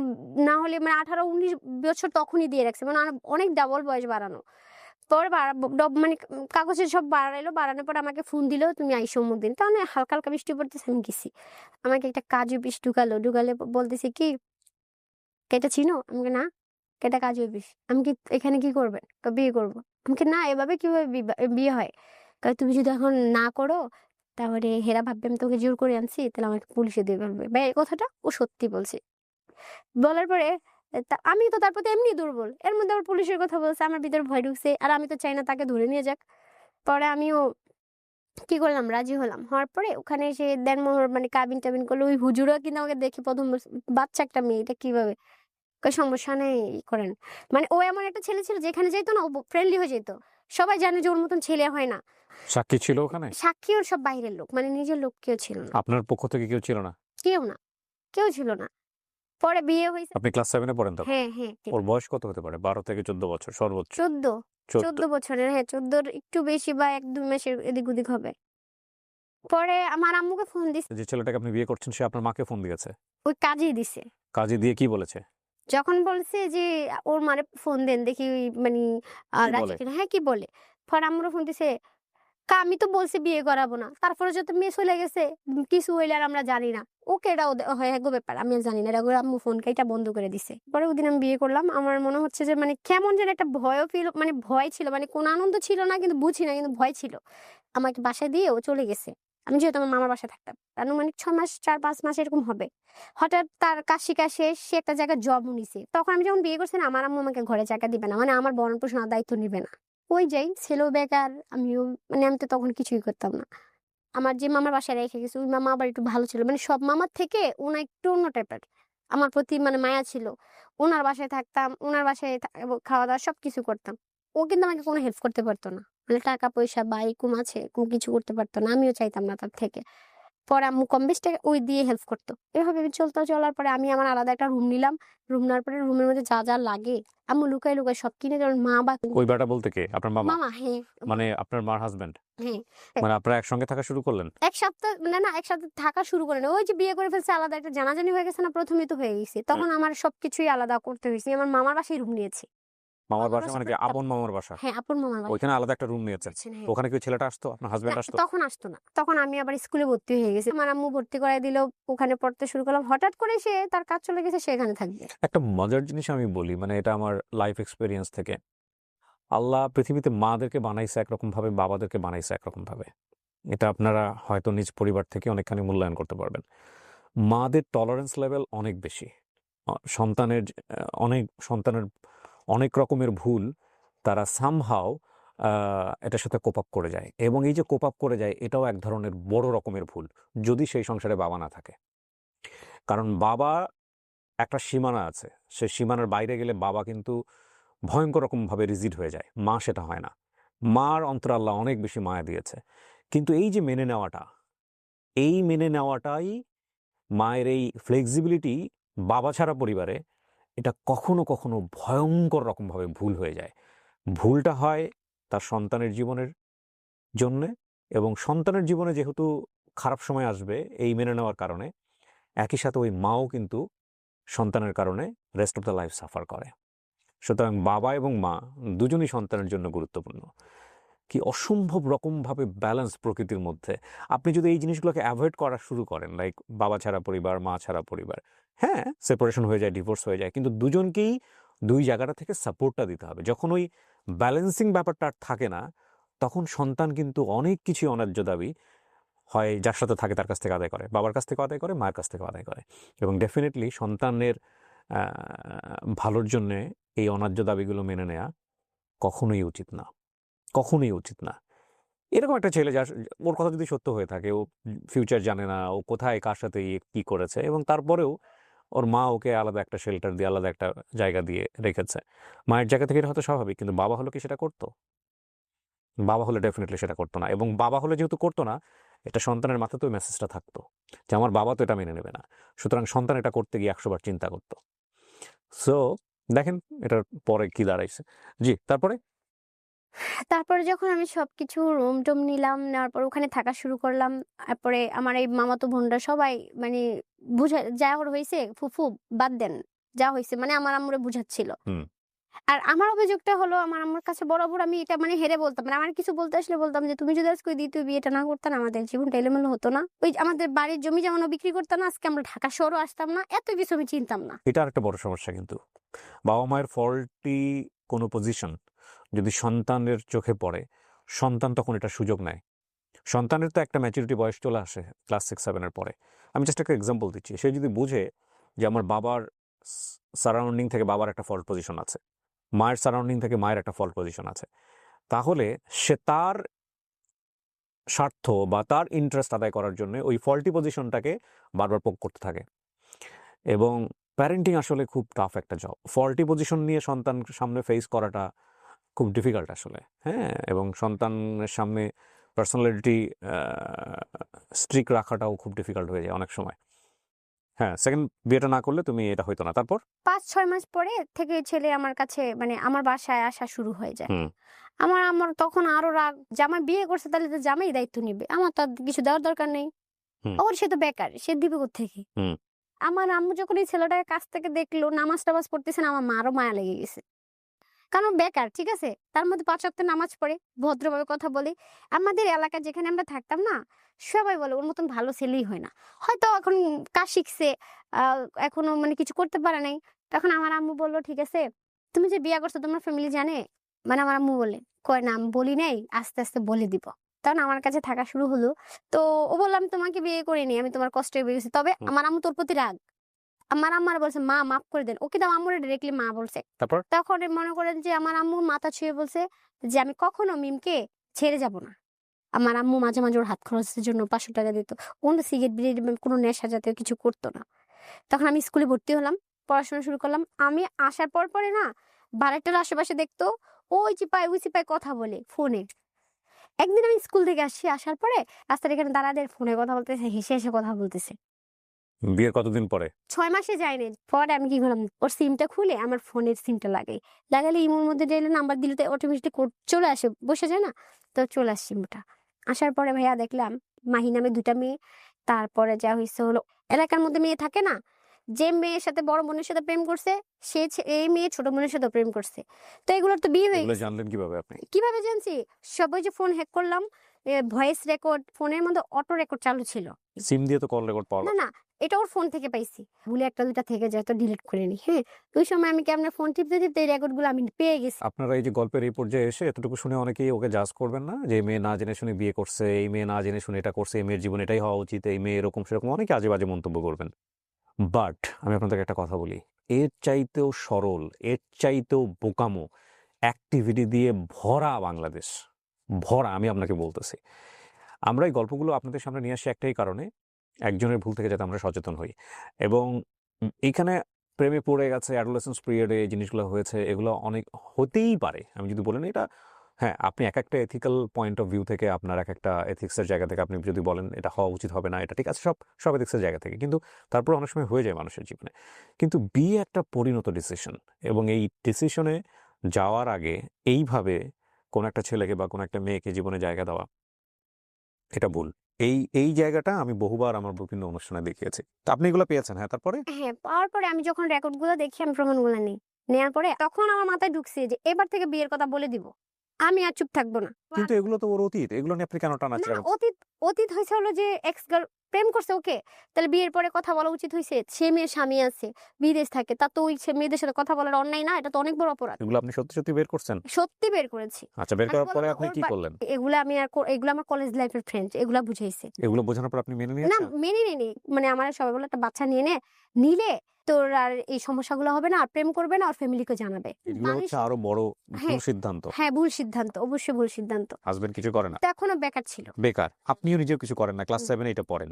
না হলে মানে 18-19 বছর তখনই দিয়ে রাখছে, মানে অনেক ডাবল বয়স বাড়ানো। পরে মানে কাগজে সব বাড়াইলো, বাড়ানোর পর আমাকে ফোন দিল, তুমি আইসো অমুক দিন। তাহলে হালকা হালকা বৃষ্টি পড়তেছে, আমি গেছি। আমাকে একটা কাজু পিস ঢুকালে বলতেছে কি, কেটা চিনো? আমাকে না, কেটা কাজু পিস। আমি কি এখানে কি করবেন? বিয়ে করবো। আমাকে না, এভাবে কিভাবে বিয়ে হয়? তুমি যদি এখন না করো তাহলে হেরা ভাববে আমি তোকে জোর করে আনছি, তাহলে আমাকে পুলিশে দিয়ে ফেলবে। ভাই এই কথাটা ও সত্যি বলছে। বলার পরে আমি তো তার প্রতি এমনি দুর্বল, এর মধ্যে আবার পুলিশের কথা বলছে, আমার ভিতরে ভয় ঢুকছে। আর আমি তো চাই না তাকে ধরে নিয়ে যাক। পরে আমিও কি করলাম, রাজি হলাম। হওয়ার পরে ওখানে এসে দেনমোহর মানে কাবিন টাবিন করলো। ওই হুজুরও কিন্তু আমাকে দেখে প্রথম বলছে, বাচ্চা একটা মেয়ে, এটা কিভাবে? কই সমস্যা নেই, করেন। মানে ও এমন একটা ছেলে ছিল, যেখানে যেত না ও ফ্রেন্ডলি হয়ে যেত। সবাই জানে যে ওর মতন ছেলে হয় না। সাক্ষী ছিল ওখানে? সাক্ষী ওর সব বাইরের লোক, মানে নিজের লোক কেউ ছিল না। আপনার পক্ষ থেকে কেউ ছিল না? কেউ না, কেউ ছিল না। পরে বিয়ে হয়েছে। আপনি ক্লাস 7 এ পড়েন তখন? হ্যাঁ হ্যাঁ, ওর বয়স কত হতে পারে? 12 থেকে 14 বছর সর্বোচ্চ। 14 14। 14 বছরের, হ্যাঁ 14 একটু বেশি বা 1-2 মাসের এদিক ওদিক হবে। পরে আমার আম্মুকে ফোন দিছে, যে ছেলেটাকে আপনি বিয়ে করছেন সে আপনার মাকে ফোন দিয়েছে? ওই কাজেই দিছে। কাজে দিয়ে কি বলেছে? যখন বলছে যে ওর মারে ফোন দেন দেখি মানে কি রাজি বলে? কিনা, হ্যাঁ কি বলে। পরে আম্মুরও ফোন দিছে, আমি তো বলছি বিয়ে করাবো না, তারপরে যত মেয়ে চলে গেছে, কিছু হইলে আর আমরা জানি না। ওকে এটাও হয় গো ব্যাপার, আমি আর জানি না। এটা করে আম্মু ফোন এটা বন্ধ করে দিছে। পরে ওদিন আমি বিয়ে করলাম। আমার মনে হচ্ছে যে মানে কেমন যেন একটা ভয়ও ফিল, মানে ভয় ছিল, মানে কোন আনন্দ ছিল না, কিন্তু বুঝি না, কিন্তু ভয় ছিল। আমাকে বাসায় দিয়ে ও চলে গেছে। আমি যেহেতু আমার মামার বাসায় থাকতাম, আনুমানিক 6 মাস 4-5 মাস এরকম হবে। হঠাৎ তার কাজ শিখা শেষ, সে একটা জায়গায় জব নিছে। তখন আমি যখন বিয়ে করছি না, আমার আম্মু আমাকে ঘরে জায়গা দিবে না, মানে আমার ভরণ পোষণের দায়িত্ব নিবে না। ওই যাই, ছেলেও বেকার, আমিও, মানে আমি তো তখন কিছুই করতাম না। আমার যে মামার বাসায় রেখে গেছে, ওই মামা আবার একটু ভালো ছিল, মানে সব মামার থেকে ওনা একটু অন্য টাইপের। আমার প্রতি মানে মায়া ছিল। ওনার বাসায় থাকতাম, ওনার বাসায় খাওয়া দাওয়া সবকিছু করতাম। ও কিন্তু আমাকে কোনো হেল্প করতে পারতো না, মানে টাকা পয়সা বা এরকম আছে কোনো কিছু করতে পারতো না, আমিও চাইতাম না তার থেকে। পরে আম্মু কম বেশ টাকা ওই দিয়ে হেল্প করতো। এভাবে চলার পরে আমি আমার আলাদা একটা রুম নিলাম। রুম নেওয়ার পরে রুমের মধ্যে যা যা লাগে আম্মু লুকাই লুকাই সব কিনে, কারণ মা বা ওই বেটা বলতে কে? আপনার মামা? মামা, হ্যাঁ মানে আপনার মার হাজবেন্ড? হ্যাঁ। মানে আপনারা একসঙ্গে থাকা শুরু করলেন? 1 সপ্তাহ মানে না, একসাথে থাকা শুরু করে না। ওই যে বিয়ে করে ফেলছে, আলাদা একটা জানাজানি হয়ে গেছে না, প্রথমেই তো হয়ে গেছে। তখন আমার সবকিছুই আলাদা করতে হয়েছে। আমার মামার বাসায় রুম নিয়েছি। মামার মামার বাসা বাসায় মানে কি থাকতাম। আপন মামার বাসা? হ্যাঁ, আপন মামার বাসায় ওইখানে আলাদা একটা রুম নিয়েছেন? আছেন, হ্যাঁ। ওখানে কি ওই ছেলেটা আসতো? আপনার না, হাজবেন্ড আসতো? তখন আসতো না। তখন আমি আবার স্কুলে ভর্তি হয়ে গেছি। আমার আম্মু ভর্তি করায় দিল, ওখানে পড়তে শুরু করলাম। হঠাৎ করে সে তার কাজ চলে গেছে, সে এখানে থাকবে। একটা মজার জিনিস আমি বলি, মানে এটা আমার লাইফ এক্সপেরিয়েন্স থেকে। আল্লাহ পৃথিবীতে মাদেরকে বানাইছে একরকম ভাবে, বাবাদেরকে বানাইছে একরকম ভাবে। এটা আপনারা হয়তো নিজ পরিবার থেকে অনেকখানি মূল্যায়ন করতে পারবেন। মাদের টলারেন্স লেভেল অনেক বেশি। সন্তানের অনেক রকমের ভুল তারা সামহাও এটার সাথে কোপ আপ করে যায়, এবং এই যে কোপ আপ করে যায় এটাও এক ধরনের বড় রকমের ভুল যদি সেই সংসারে বাবা না থাকে। কারণ বাবা একটা সীমানা আছে, সে সীমানার বাইরে গেলে বাবা কিন্তু ভয়ঙ্কর রকমভাবে রিজিড হয়ে যায়, মা সেটা হয় না। মার অন্তরে আল্লাহ অনেক বেশি মায়া দিয়েছে, কিন্তু এই যে মেনে নেওয়াটা, এই মেনে নেওয়াটাই মায়ের এই ফ্লেক্সিবিলিটি বাবা ছাড়া পরিবারে এটা কখনো কখনো ভয়ঙ্কর রকমভাবে ভুল হয়ে যায়। ভুলটা হয় তার সন্তানের জীবনের জন্যে, এবং সন্তানের জীবনে যেহেতু খারাপ সময় আসবে এই মেনে নেওয়ার কারণে, একই সাথে ওই মাও কিন্তু সন্তানের কারণে rest of the life suffer করে। সুতরাং বাবা এবং মা দুজনই সন্তানের জন্য গুরুত্বপূর্ণ। কি অসম্ভব রকমভাবে ব্যালেন্স প্রকৃতির মধ্যে। আপনি যদি এই জিনিসগুলোকে অ্যাভয়েড করা শুরু করেন, লাইক বাবা ছাড়া পরিবার, মা ছাড়া পরিবার, হ্যাঁ সেপারেশন হয়ে যায়, ডিভোর্স হয়ে যায়, কিন্তু দুজনকেই দুই জায়গাটা থেকে সাপোর্টটা দিতে হবে। যখন ওই ব্যালেন্সিং ব্যাপারটা আর থাকে না, তখন সন্তান কিন্তু অনেক কিছু অন্যায্য দাবি হয় যার সাথে থাকে তার কাছ থেকে আদায় করে, বাবার কাছ থেকে আদায় করে, মায়ের কাছ থেকে আদায় করে। এবং ডেফিনেটলি সন্তানের ভালোর জন্যে এই অন্যায্য দাবিগুলো মেনে নেওয়া কখনোই উচিত না, কখনোই উচিত না। এরকম একটা ছেলে যার, ওর কথা যদি সত্য হয়ে থাকে, ও ফিউচার জানে না, ও কোথায় কার সাথে কি করেছে, এবং তারপরেও ওর মা ওকে আলাদা একটা শেল্টার দিয়ে, আলাদা একটা জায়গা দিয়ে রেখেছে, মায়ের জায়গা থেকে এটা হয়তো স্বাভাবিক, কিন্তু বাবা হলো কি সেটা করতো? বাবা হলে ডেফিনেটলি সেটা করতো না। এবং বাবা হলে যেহেতু করতো না, এটা সন্তানের মাথাতে ওই মেসেজটা থাকতো যে আমার বাবা তো এটা মেনে নেবে না, সুতরাং সন্তান এটা করতে গিয়ে 100 বার চিন্তা করতো। সো দেখেন এটার পরে কি দাঁড়াইছে। জি, তারপরে তারপরে যখন আমি সবকিছু রুম টুম নিলাম, নেওয়ার পর ওখানে থাকা শুরু করলাম। তারপরে আমার এই মামাতো বোনরা সবাই মানে বুঝা যা ওর হইছে, ফুফু বাদ দেন, যা হইছে মানে আমার আম্মুরে বুঝাচ্ছিল। হুম আর আমার অভিযোগটা হলো, আমার আম্মুর কাছে বরাবর আমি এটা মানে হেরে বলতাম, মানে আমার কিছু বলতে আসলে বলতাম যে তুমি যদি আজকে ওই দ্বিতীয় বিয়েটা না করতে না, আমাদের জীবনটা এলোমেলো হতো না, ওই যে আমাদের বাড়ির জমি যেমনও বিক্রি করতাম না, আজকে আমরা ঢাকা শহরও আসতাম না, এত কিছু আমি চিনতাম না। এটা একটা বড় সমস্যা। কিন্তু বাবা মায়ের ফল্টি কোনো পজিশন যদি সন্তানের চোখে পড়ে, সন্তান তখন এটা সুযোগ নেয়। সন্তানের তো একটা ম্যাচুরিটি বয়স চলে আসে ক্লাস 6-7 পরে। আমি জাস্ট একটা এক্সাম্পল দিচ্ছি। সে যদি বুঝে যে আমার বাবার সারাউন্ডিং থেকে বাবার একটা ফল্ট পজিশন আছে, মায়ের সারাউন্ডিং থেকে মায়ের একটা ফল্ট পজিশন আছে, তাহলে সে তার স্বার্থ বা তার ইন্টারেস্ট আদায় করার জন্য ওই ফল্টি পজিশনটাকে বারবার পোক করতে থাকে। এবং প্যারেন্টিং আসলে খুব টাফ একটা জব। ফল্টি পজিশন নিয়ে সন্তান সামনে ফেস করাটা খুব ডিফিকাল্ট আসলে, হ্যাঁ। এবং সন্তানের সামনে পার্সোনালিটি স্ট্রিক রাখাটাও খুব ডিফিকাল্ট হয়ে যায় অনেক সময়। হ্যাঁ, সেকেন্ড বিয়েটা না করলে তুমি এটা হইতো না। তারপর 5-6 মাস পরে থেকে ছেলে আমার কাছে মানে আমার বাসায় আসা শুরু হয়ে যায়। হুম আমার তখন আরো রাগ, জামাই বিয়ে করছে তাহলে তো জামাই দায়িত্ব নিবে, আমার তো আর কিছু দেওয়ার দরকার নেই। হুম ওর সে তো বেকার, সে দিবে কোত্থেকে? হুম আমার আম্মু যখন এই ছেলেটাকে কাছ থেকে দেখলো নামাজ টামাজ পড়তেছে না, আমার মারও মায়া লেগে গেছে। কারণ বেকার, ঠিক আছে, তার মধ্যে 5 ওয়াক্ত নামাজ পড়ে, ভদ্রভাবে কথা বলে। আমাদের এলাকায় যেখানে আমরা থাকতাম না, সবাই বলে ওর মতন ভালো ছেলেই হয় না। হয়তো এখন কাজ শিখছে, এখনো মানে কিছু করতে পারে নাই। তখন আমার আম্মু বলল, ঠিক আছে তুমি যে বিয়ে করছো তোমার ফ্যামিলি জানে? মানে আমার আম্মু বলে, কয় না আমি বলি নাই, আস্তে আস্তে বলে দিব। তখন আমার কাছে থাকা শুরু হলো। তো ও বলল, আমি তোমাকে বিয়ে করিনি, আমি তোমার কষ্টে বিয়ে করছি। তবে হুম। আমার আম্মু তোর প্রতি রাগ। আমার আম্মার বলছে, মা মাফ করে দেন। ও কিন্তু আম্মুরে ডিরেক্টলি মা বলছে। তারপর তখন মনে করেন যে আমার আম্মু মাথা ছুঁয়ে বলছে যে আমি কখনো মিমকে ছেড়ে যাব না। আমার আম্মু মাঝে মাঝে ওর হাত খরচের জন্য 500 টাকা দিত। ও কিন্তু সিগারেট বিড়ি বা কোনো নেশা জাতীয় কিছু করতো না। তখন আমি স্কুলে ভর্তি হলাম, পড়াশোনা শুরু করলাম। আমি আসার পরে না, বাড়িটার আশেপাশে দেখতো ওই চিপায় ওই চিপায় কথা বলে ফোনে। একদিন আমি স্কুল থেকে আসছি, আসার পরে রাস্তার এখানে দাঁড়াদের ফোনে কথা বলতেছে, হেসে হেসে কথা বলতেছে। বিয়ের কতদিন পরে? 6 মাসে যায়নি। পরে আমি কি করলাম, ওর সিমটা খুলে আমার ফোনের সিমটা লাগাই। লাগালে ইমোর মধ্যে যাইলে নাম্বার দিলে তো অটোমেটিক কোড চলে আসে, বসে যায় না? তো চলে আসে সিমটা। আসার পরে ভাইয়া দেখলাম মাহি নামে 2টা মেয়ে। তারপরে যা হইছে হলো, এলাকার মধ্যে মেয়ে থাকে না? যে মেয়ের সাথে বড় বোনের সাথে প্রেম করছে, এই মেয়ে ছোট বোনের সাথেও প্রেম করছে। তো এগুলোর তো বিয়ে হয়ে এগুলো গেছে। জানলেন কিভাবে আপনি? কিভাবে জানছি? সবাই যে ফোন হ্যাক করলাম, ভয়েস রেকর্ড, ফোনের মধ্যে অটো রেকর্ড চালু ছিল। সিম দিয়ে তো কল রেকর্ড পাওয়া না, যায়। না, এটা ওর ফোন থেকে পাইছি। ভুলে 1টা 2টা থেকে যায় তো ডিলিট করে নি। হ্যাঁ? ওই সময় আমি কেমনে ফোন টিপতে টিপতে এই রেকর্ড গুলো আমি পেয়ে গেছি। আপনারা এই যে গল্পের এই পর্যায়ে এসে এতটুকু শুনে অনেকেই ওকে জাজ করবেন না যে এই মেয়ে না জেনে শুনে বিয়ে করছে, এই মেয়ে না জেনে শুনে এটা করছে, এই মেয়ের জীবন এটাই হওয়া উচিত, এই মেয়ে এরকম সেরকম অনেকে আজে বাজে মন্তব্য করবেন। বাট আমি আপনাদেরকে একটা কথা বলি, এর চাইতেও সরল, এর চাইতেও বোকামো অ্যাক্টিভিটি দিয়ে ভরা বাংলাদেশ, ভরা। আমি আপনাকে বলতেছি, আমরা এই গল্পগুলো আপনাদের সামনে নিয়ে আসি একটাই কারণে, একজনের ভুল থেকে যাতে আমরা সচেতন হই। এবং এইখানে প্রেমে পড়ে গেছে, অ্যাডোলেসেন্স পিরিয়ডে এই জিনিসগুলো হয়েছে, এগুলো অনেক হতেই পারে। আমি যদি বলেন এটা, হ্যাঁ, আপনি এক একটা এথিক্যাল পয়েন্ট অফ ভিউ থেকে, আপনার এক একটা এথিক্সের জায়গা থেকে আপনি যদি বলেন এটা হওয়া উচিত হবে না, এটা ঠিক আছে, সব সব এথিক্সের জায়গা থেকে, কিন্তু তারপর অনেক সময় হয়ে যায় মানুষের জীবনে। কিন্তু বিয়ে একটা পরিণত ডিসিশন, এবং এই ডিসিশনে যাওয়ার আগে এইভাবে কোনো একটা ছেলেকে বা কোনো একটা মেয়েকে জীবনে জায়গা দেওয়া, এটা ভুল। এই জায়গাটা আমি বহুবার আমার বিভিন্ন অনুষ্ঠানে দেখিয়েছি। তো আপনি এগুলো পেয়েছেন, হ্যাঁ, তারপরে? হ্যাঁ, পাওয়ার পরে আমি যখন রেকর্ডগুলো দেখি, আমি প্রমাণগুলো নেই। নেয়ার পরে তখন আমার মাথায় ঢুকছে যে এবার থেকে বিয়ের কথা বলে দিব। আমি আর চুপ থাকবো না। কিন্তু এগুলো তো ওর অতীত, এগুলো নিয়ে আপনি কেন না, টানাচ্ছেন? অতীত অতীত হইছে হলো যে এক্স গার্ল প্রেম করছে ওকে। তাহলে বিয়ের পরে কথা বলা উচিত হইছে। সে মেয়ের স্বামী আছে, বিদেশ থাকে। তার তো ওই মেয়েদের সাথে কথা বলার অন্যায় না? এটা তো অনেক বড় অপরাধ। এগুলো আপনি সত্যি সত্যি বের করছেন? সত্যি বের করেছি। আচ্ছা, বের আমি করার পরে বললাম আপনি ওর কি করলেন? এগুলা আমি আর এগুলা আমার কলেজ লাইফের ফ্রেন্ড, এগুলা বুঝাইছে। এগুলো বোঝানোর পর আপনি মেনে না, নিয়েছেন? মেনে নেয়নি। মানে আমার সবাই বলল একটা বাচ্চা নিলে তোর আর এই সমস্যাগুলো হবে না, আর প্রেম করবে না, আর ফ্যামিলিকে জানাবে। এগুলো মানুষ হচ্ছে আরো বড় ভুল হ্যাঁ, সিদ্ধান্ত। হ্যাঁ, ভুল সিদ্ধান্ত, অবশ্যই ভুল সিদ্ধান্ত। হাজবেন্ড কিছু করে না, তো এখনো বেকার ছিল। বেকার। আপনিও নিজেও কিছু করেন না, ক্লাস 7 এটা পড়েন।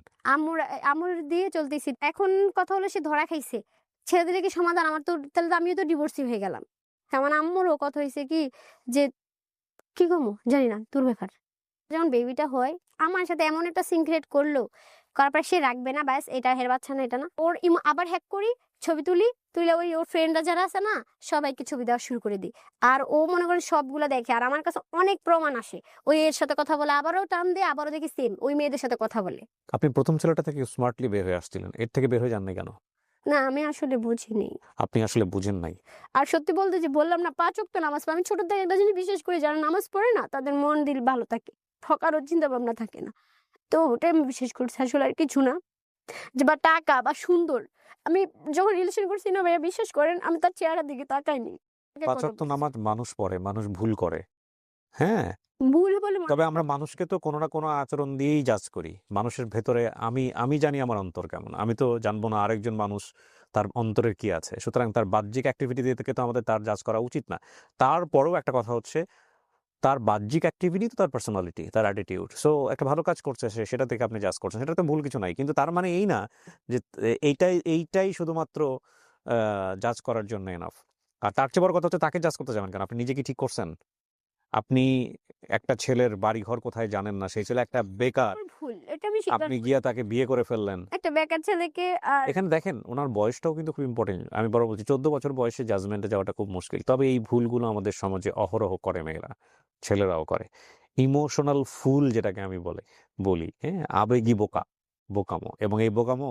আমুর দিয়ে চলতেছি। এখন কথা হলো সে ধরা খাইছে। ছেড়ে দিলে কি সমাধান? আমার তো তাহলে তো আমিও তো ডিভোর্সি হয়ে গেলাম। আমার আম্মুরও কথা হইছে কি যে কি কমু জানি না, তোর ব্যাপার। যখন বেবিটা হয় আমার সাথে এমন একটা সিনক্রেট করলো, করার পর সে রাখবে না, ব্যাস এটা হের বাচ্চা না, এটা না। ওর ইমো আবার হ্যাক করি, ছবি তুলে ওই ওর ফ্রেন্ডরা যারা আছে না সবাইকে ছবি দেওয়া শুরু করে দিই। আর ও মনে করেন সবগুলো দেখে, আর আমার কাছে অনেক প্রমাণ আসে। ওই এর সাথে কথা বলে আবারও টান দিয়ে, আবারও দেখি সেম ওই মেয়েদের সাথে কথা বলে। আপনি প্রথম ছেলেটা থেকে স্মার্টলি বের হয়ে আসছিলেন, এর থেকে বের হয়ে যান নাই কেন? না, আমি আসলে বুঝিনি। আপনি আসলে বুঝেন নাই। আর সত্যি বলতে যে বললাম না ৫ ওয়াক্ত নামাজ পড়ে, আমি ছোট থেকে একটা জিনিস বিশ্বাস করি, যারা নামাজ পড়ে না তাদের মন দিল ভালো থাকে, ঠকারও চিন্তা ভাবনা থাকে না। তো ওটাই আমি বিশ্বাস করছি, আসলে আর কিছু না। যে বা টাকা বা সুন্দর, আমি যখন রিলেশন করছি না ভাইয়া, বিশ্বাস করেন আমি তার চেহারার দিকে তাকাইনি। আগে ৫ কথা ওয়াক্ত বলছি। নামাজ মানুষ পড়ে, মানুষ ভুল করে। হ্যাঁ, ভুল বলে তবে আমরা মানুষকে তো কোনো না কোনো আচরণ দিয়েই জাজ করি। মানুষের ভেতরে আমি জানি আমার অন্তর কেমন। আমি তো জানবো না আরেকজন মানুষ তার অন্তরের কি আছে। সুতরাং তার বাহ্যিক অ্যাক্টিভিটি দিয়ে থেকে তো আমাদের তার জাজ করা উচিত না। তারপরেও একটা কথা হচ্ছে, তার বাহ্যিক অ্যাক্টিভিটি তো তার পার্সোনালিটি, তার অ্যাটিটিউড। সো একটা ভালো কাজ করছে সে, সেটা থেকে আপনি জাজ করছেন। সেটাতে ভুল কিছু নাই। কিন্তু তার মানে এই না যে এইটাই শুধুমাত্র জাজ করার জন্য এনাফ। আর তার চেয়ে বড় কথা হচ্ছে, তাকে জাজ করতে যাবেন কেন? আপনি নিজে কি ঠিক করছেন? আপনি একটা ছেলের বাড়িঘর কোথায় জানেন না। সেই ছেলে একটা বেকার। আমার ভুল, এটা আমি স্বীকার আপনি করি। গিয়া তাকে বিয়ে করে ফেললেন। একটা বেকার ছেলেকে আর এখানে দেখেন উনার বয়সটাও কিন্তু খুব ইম্পর্টেন্ট। আমি বড় বলছি 14 বছর বয়সে জাজমেন্টে যাওয়াটা খুব মুশকিল। তবে এই ভুলগুলো আমাদের সমাজে অহরহ করে মেয়েরা, ছেলেরাও করে। ইমোশনাল ফুল যেটাকে আমি বলি, হ্যাঁ? আবেগী বোকামো। এবং এই বোকামো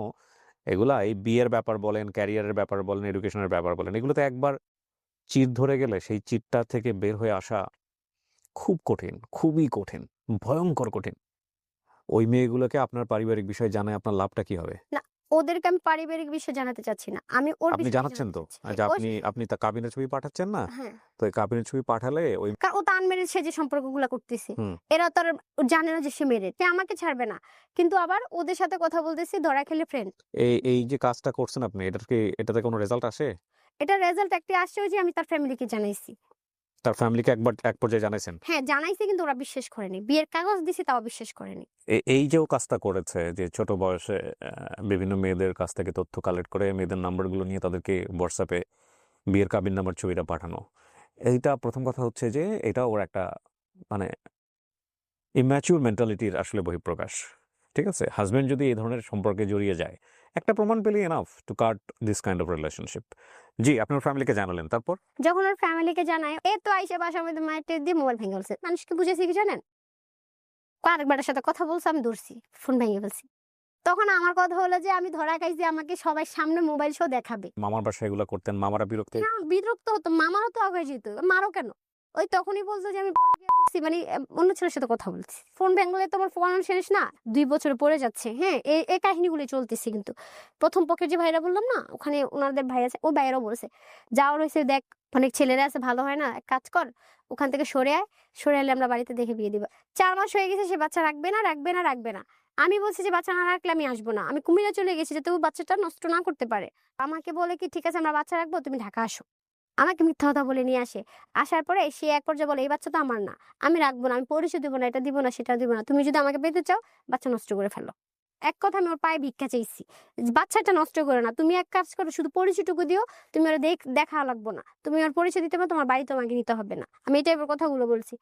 এগুলা এই বিয়ের ব্যাপার বলেন, ক্যারিয়ারের ব্যাপার বলেন, এডুকেশনের ব্যাপার বলেন, এগুলোতে একবার চির ধরে গেলে সেই চিরটা থেকে বের হয়ে আসা খুব কঠিন, খুবই কঠিন, ভয়ংকর কঠিন। ওই মেয়েগুলোকে আপনার পারিবারিক বিষয় জানায় আপনার লাভটা কি হবে? না, ওদেরকে আমি পারিবারিক বিষয় জানাতে চাচ্ছি না। আমি ওর আপনি বিষয়টা জানাচ্ছেন জানাতে তো? চাচ্ছি। যে ও আপনি তা কাবিনের ছবি পাঠাচ্ছেন না? হ্যাঁ। তো এই কাবিনের ছবি পাঠালে ওই ও তো আনমেরিড, সে যে সম্পর্কগুলা করতেছে। হুম, এরা তো আর জানে না যে সে মেরিড। সে আমাকে ছাড়বে না। কিন্তু আবার ওদের সাথে কথা বলতেছি ধরা খেলে ফ্রেন্ড। এই যে কাজটা করছেন আপনি, এটাতে কোনো রেজাল্ট আসে? এটার রেজাল্ট একটা আসছে, ওই যে আমি তার ফ্যামিলিকে জানাইছি। তার ফ্যামিলিকে এক পর্যায়ে জানাইছেন? হ্যাঁ, জানাইছি কিন্তু ওরা বিশ্বাস করেনি। বিয়ের কাগজ দিছি তাও বিশ্বাস করেনি। এই যে ও কাজটা করেছে, যে ছোট বয়সে বিভিন্ন মেয়েদের কাছ থেকে তথ্য কালেক্ট করে মেয়েদের নাম্বারগুলো নিয়ে তাদেরকে হোয়াটসঅ্যাপে বিয়ের কাবিন নাম্বার ছবিটা পাঠানো। এইটা প্রথম কথা হচ্ছে যে এটা ওর একটা মানে ইম্যাচিউর মেন্টালিটির আসলে বহিঃপ্রকাশ। ঠিক আছে? হাসব্যান্ড যদি এই ধরনের সম্পর্কে জড়িয়ে যায়, একটা প্রমাণ পেলেই enough to cut this kind of relationship. জি, আপনার ফ্যামিলিকে জানালেন, তারপর? যখন ওর ফ্যামিলিকে জানায়, এ তো আইসা বাসার মধ্যে মায়ের টের দিয়ে মোবাইল ভেঙে ফেলছে। মানুষকে বুঝেছি কি জানেন? আরেকবারের সাথে কথা বলছে, আমি ধরছি। ফোন ভেঙে ফেলছি। তখন আমার কথা হলো যে আমি ধরা খাইছি, আমাকে সবার সামনে মোবাইল শো দেখাবে। মামার বাসায় এগুলো করতেন, মামারা বিরক্ত না, বিরক্ত হতো। মামারও তো আগে যেত। মারো কেন? ওই তখনই বলতো যে আমি পরকীয়া করছি, মানে অন্য ছেলের সাথে কথা বলছি। ফোন ভেঙলে তোমার ফোন শেষ না? ২ বছর পরে যাচ্ছে। হ্যাঁ, এই কাহিনীগুলো চলতেছে কিন্তু। প্রথম পক্ষের যে ভাইরা বললাম না, ওখানে উনাদের ভাই আছে, ওই ভাইয়েরাও বলছে, যাওয়ার হইছে দেখ, অনেক ছেলেরা আছে, ভালো হয় না, এক কাজ কর, ওখান থেকে সরে আয়, সরে এলে আমরা বাড়িতে দেখে বিয়ে দিব। ৪ মাস হয়ে গেছে, সে বাচ্চা রাখবে না। আমি বলছি যে বাচ্চা না রাখলে আমি আসবো না। আমি কুমিল্লা চলে গেছি যাতে ও বাচ্চাটা নষ্ট না করতে পারে। আমাকে বলে কি ঠিক আছে আমরা বাচ্চা রাখবো, তুমি ঢাকা আসো। আমাকে মিথ্যা কথা বলে নিয়ে আসে। আসার পরে সে এক পর্যায়ে বলে, এই বাচ্চা তো আমার না, আমি রাখবো না, আমি পরিচয় দিব না, এটা দিব না, সেটা দিব না, তুমি যদি আমাকে পেতে চাও বাচ্চা নষ্ট করে ফেলো। এক কথা আমি ওর পায়ে ভিক্ষা চাইছি, বাচ্চাটা নষ্ট করে না, তুমি এক কাজ করো, শুধু পরিচয়টুকু দিও, তুমি ওরা দেখা লাগবো না, তুমি ওর পরিচয় দিতে পারো, তোমার বাড়ি তোমাকে নিতে হবে না, আমি এই টাইপের কথাগুলো বলছি।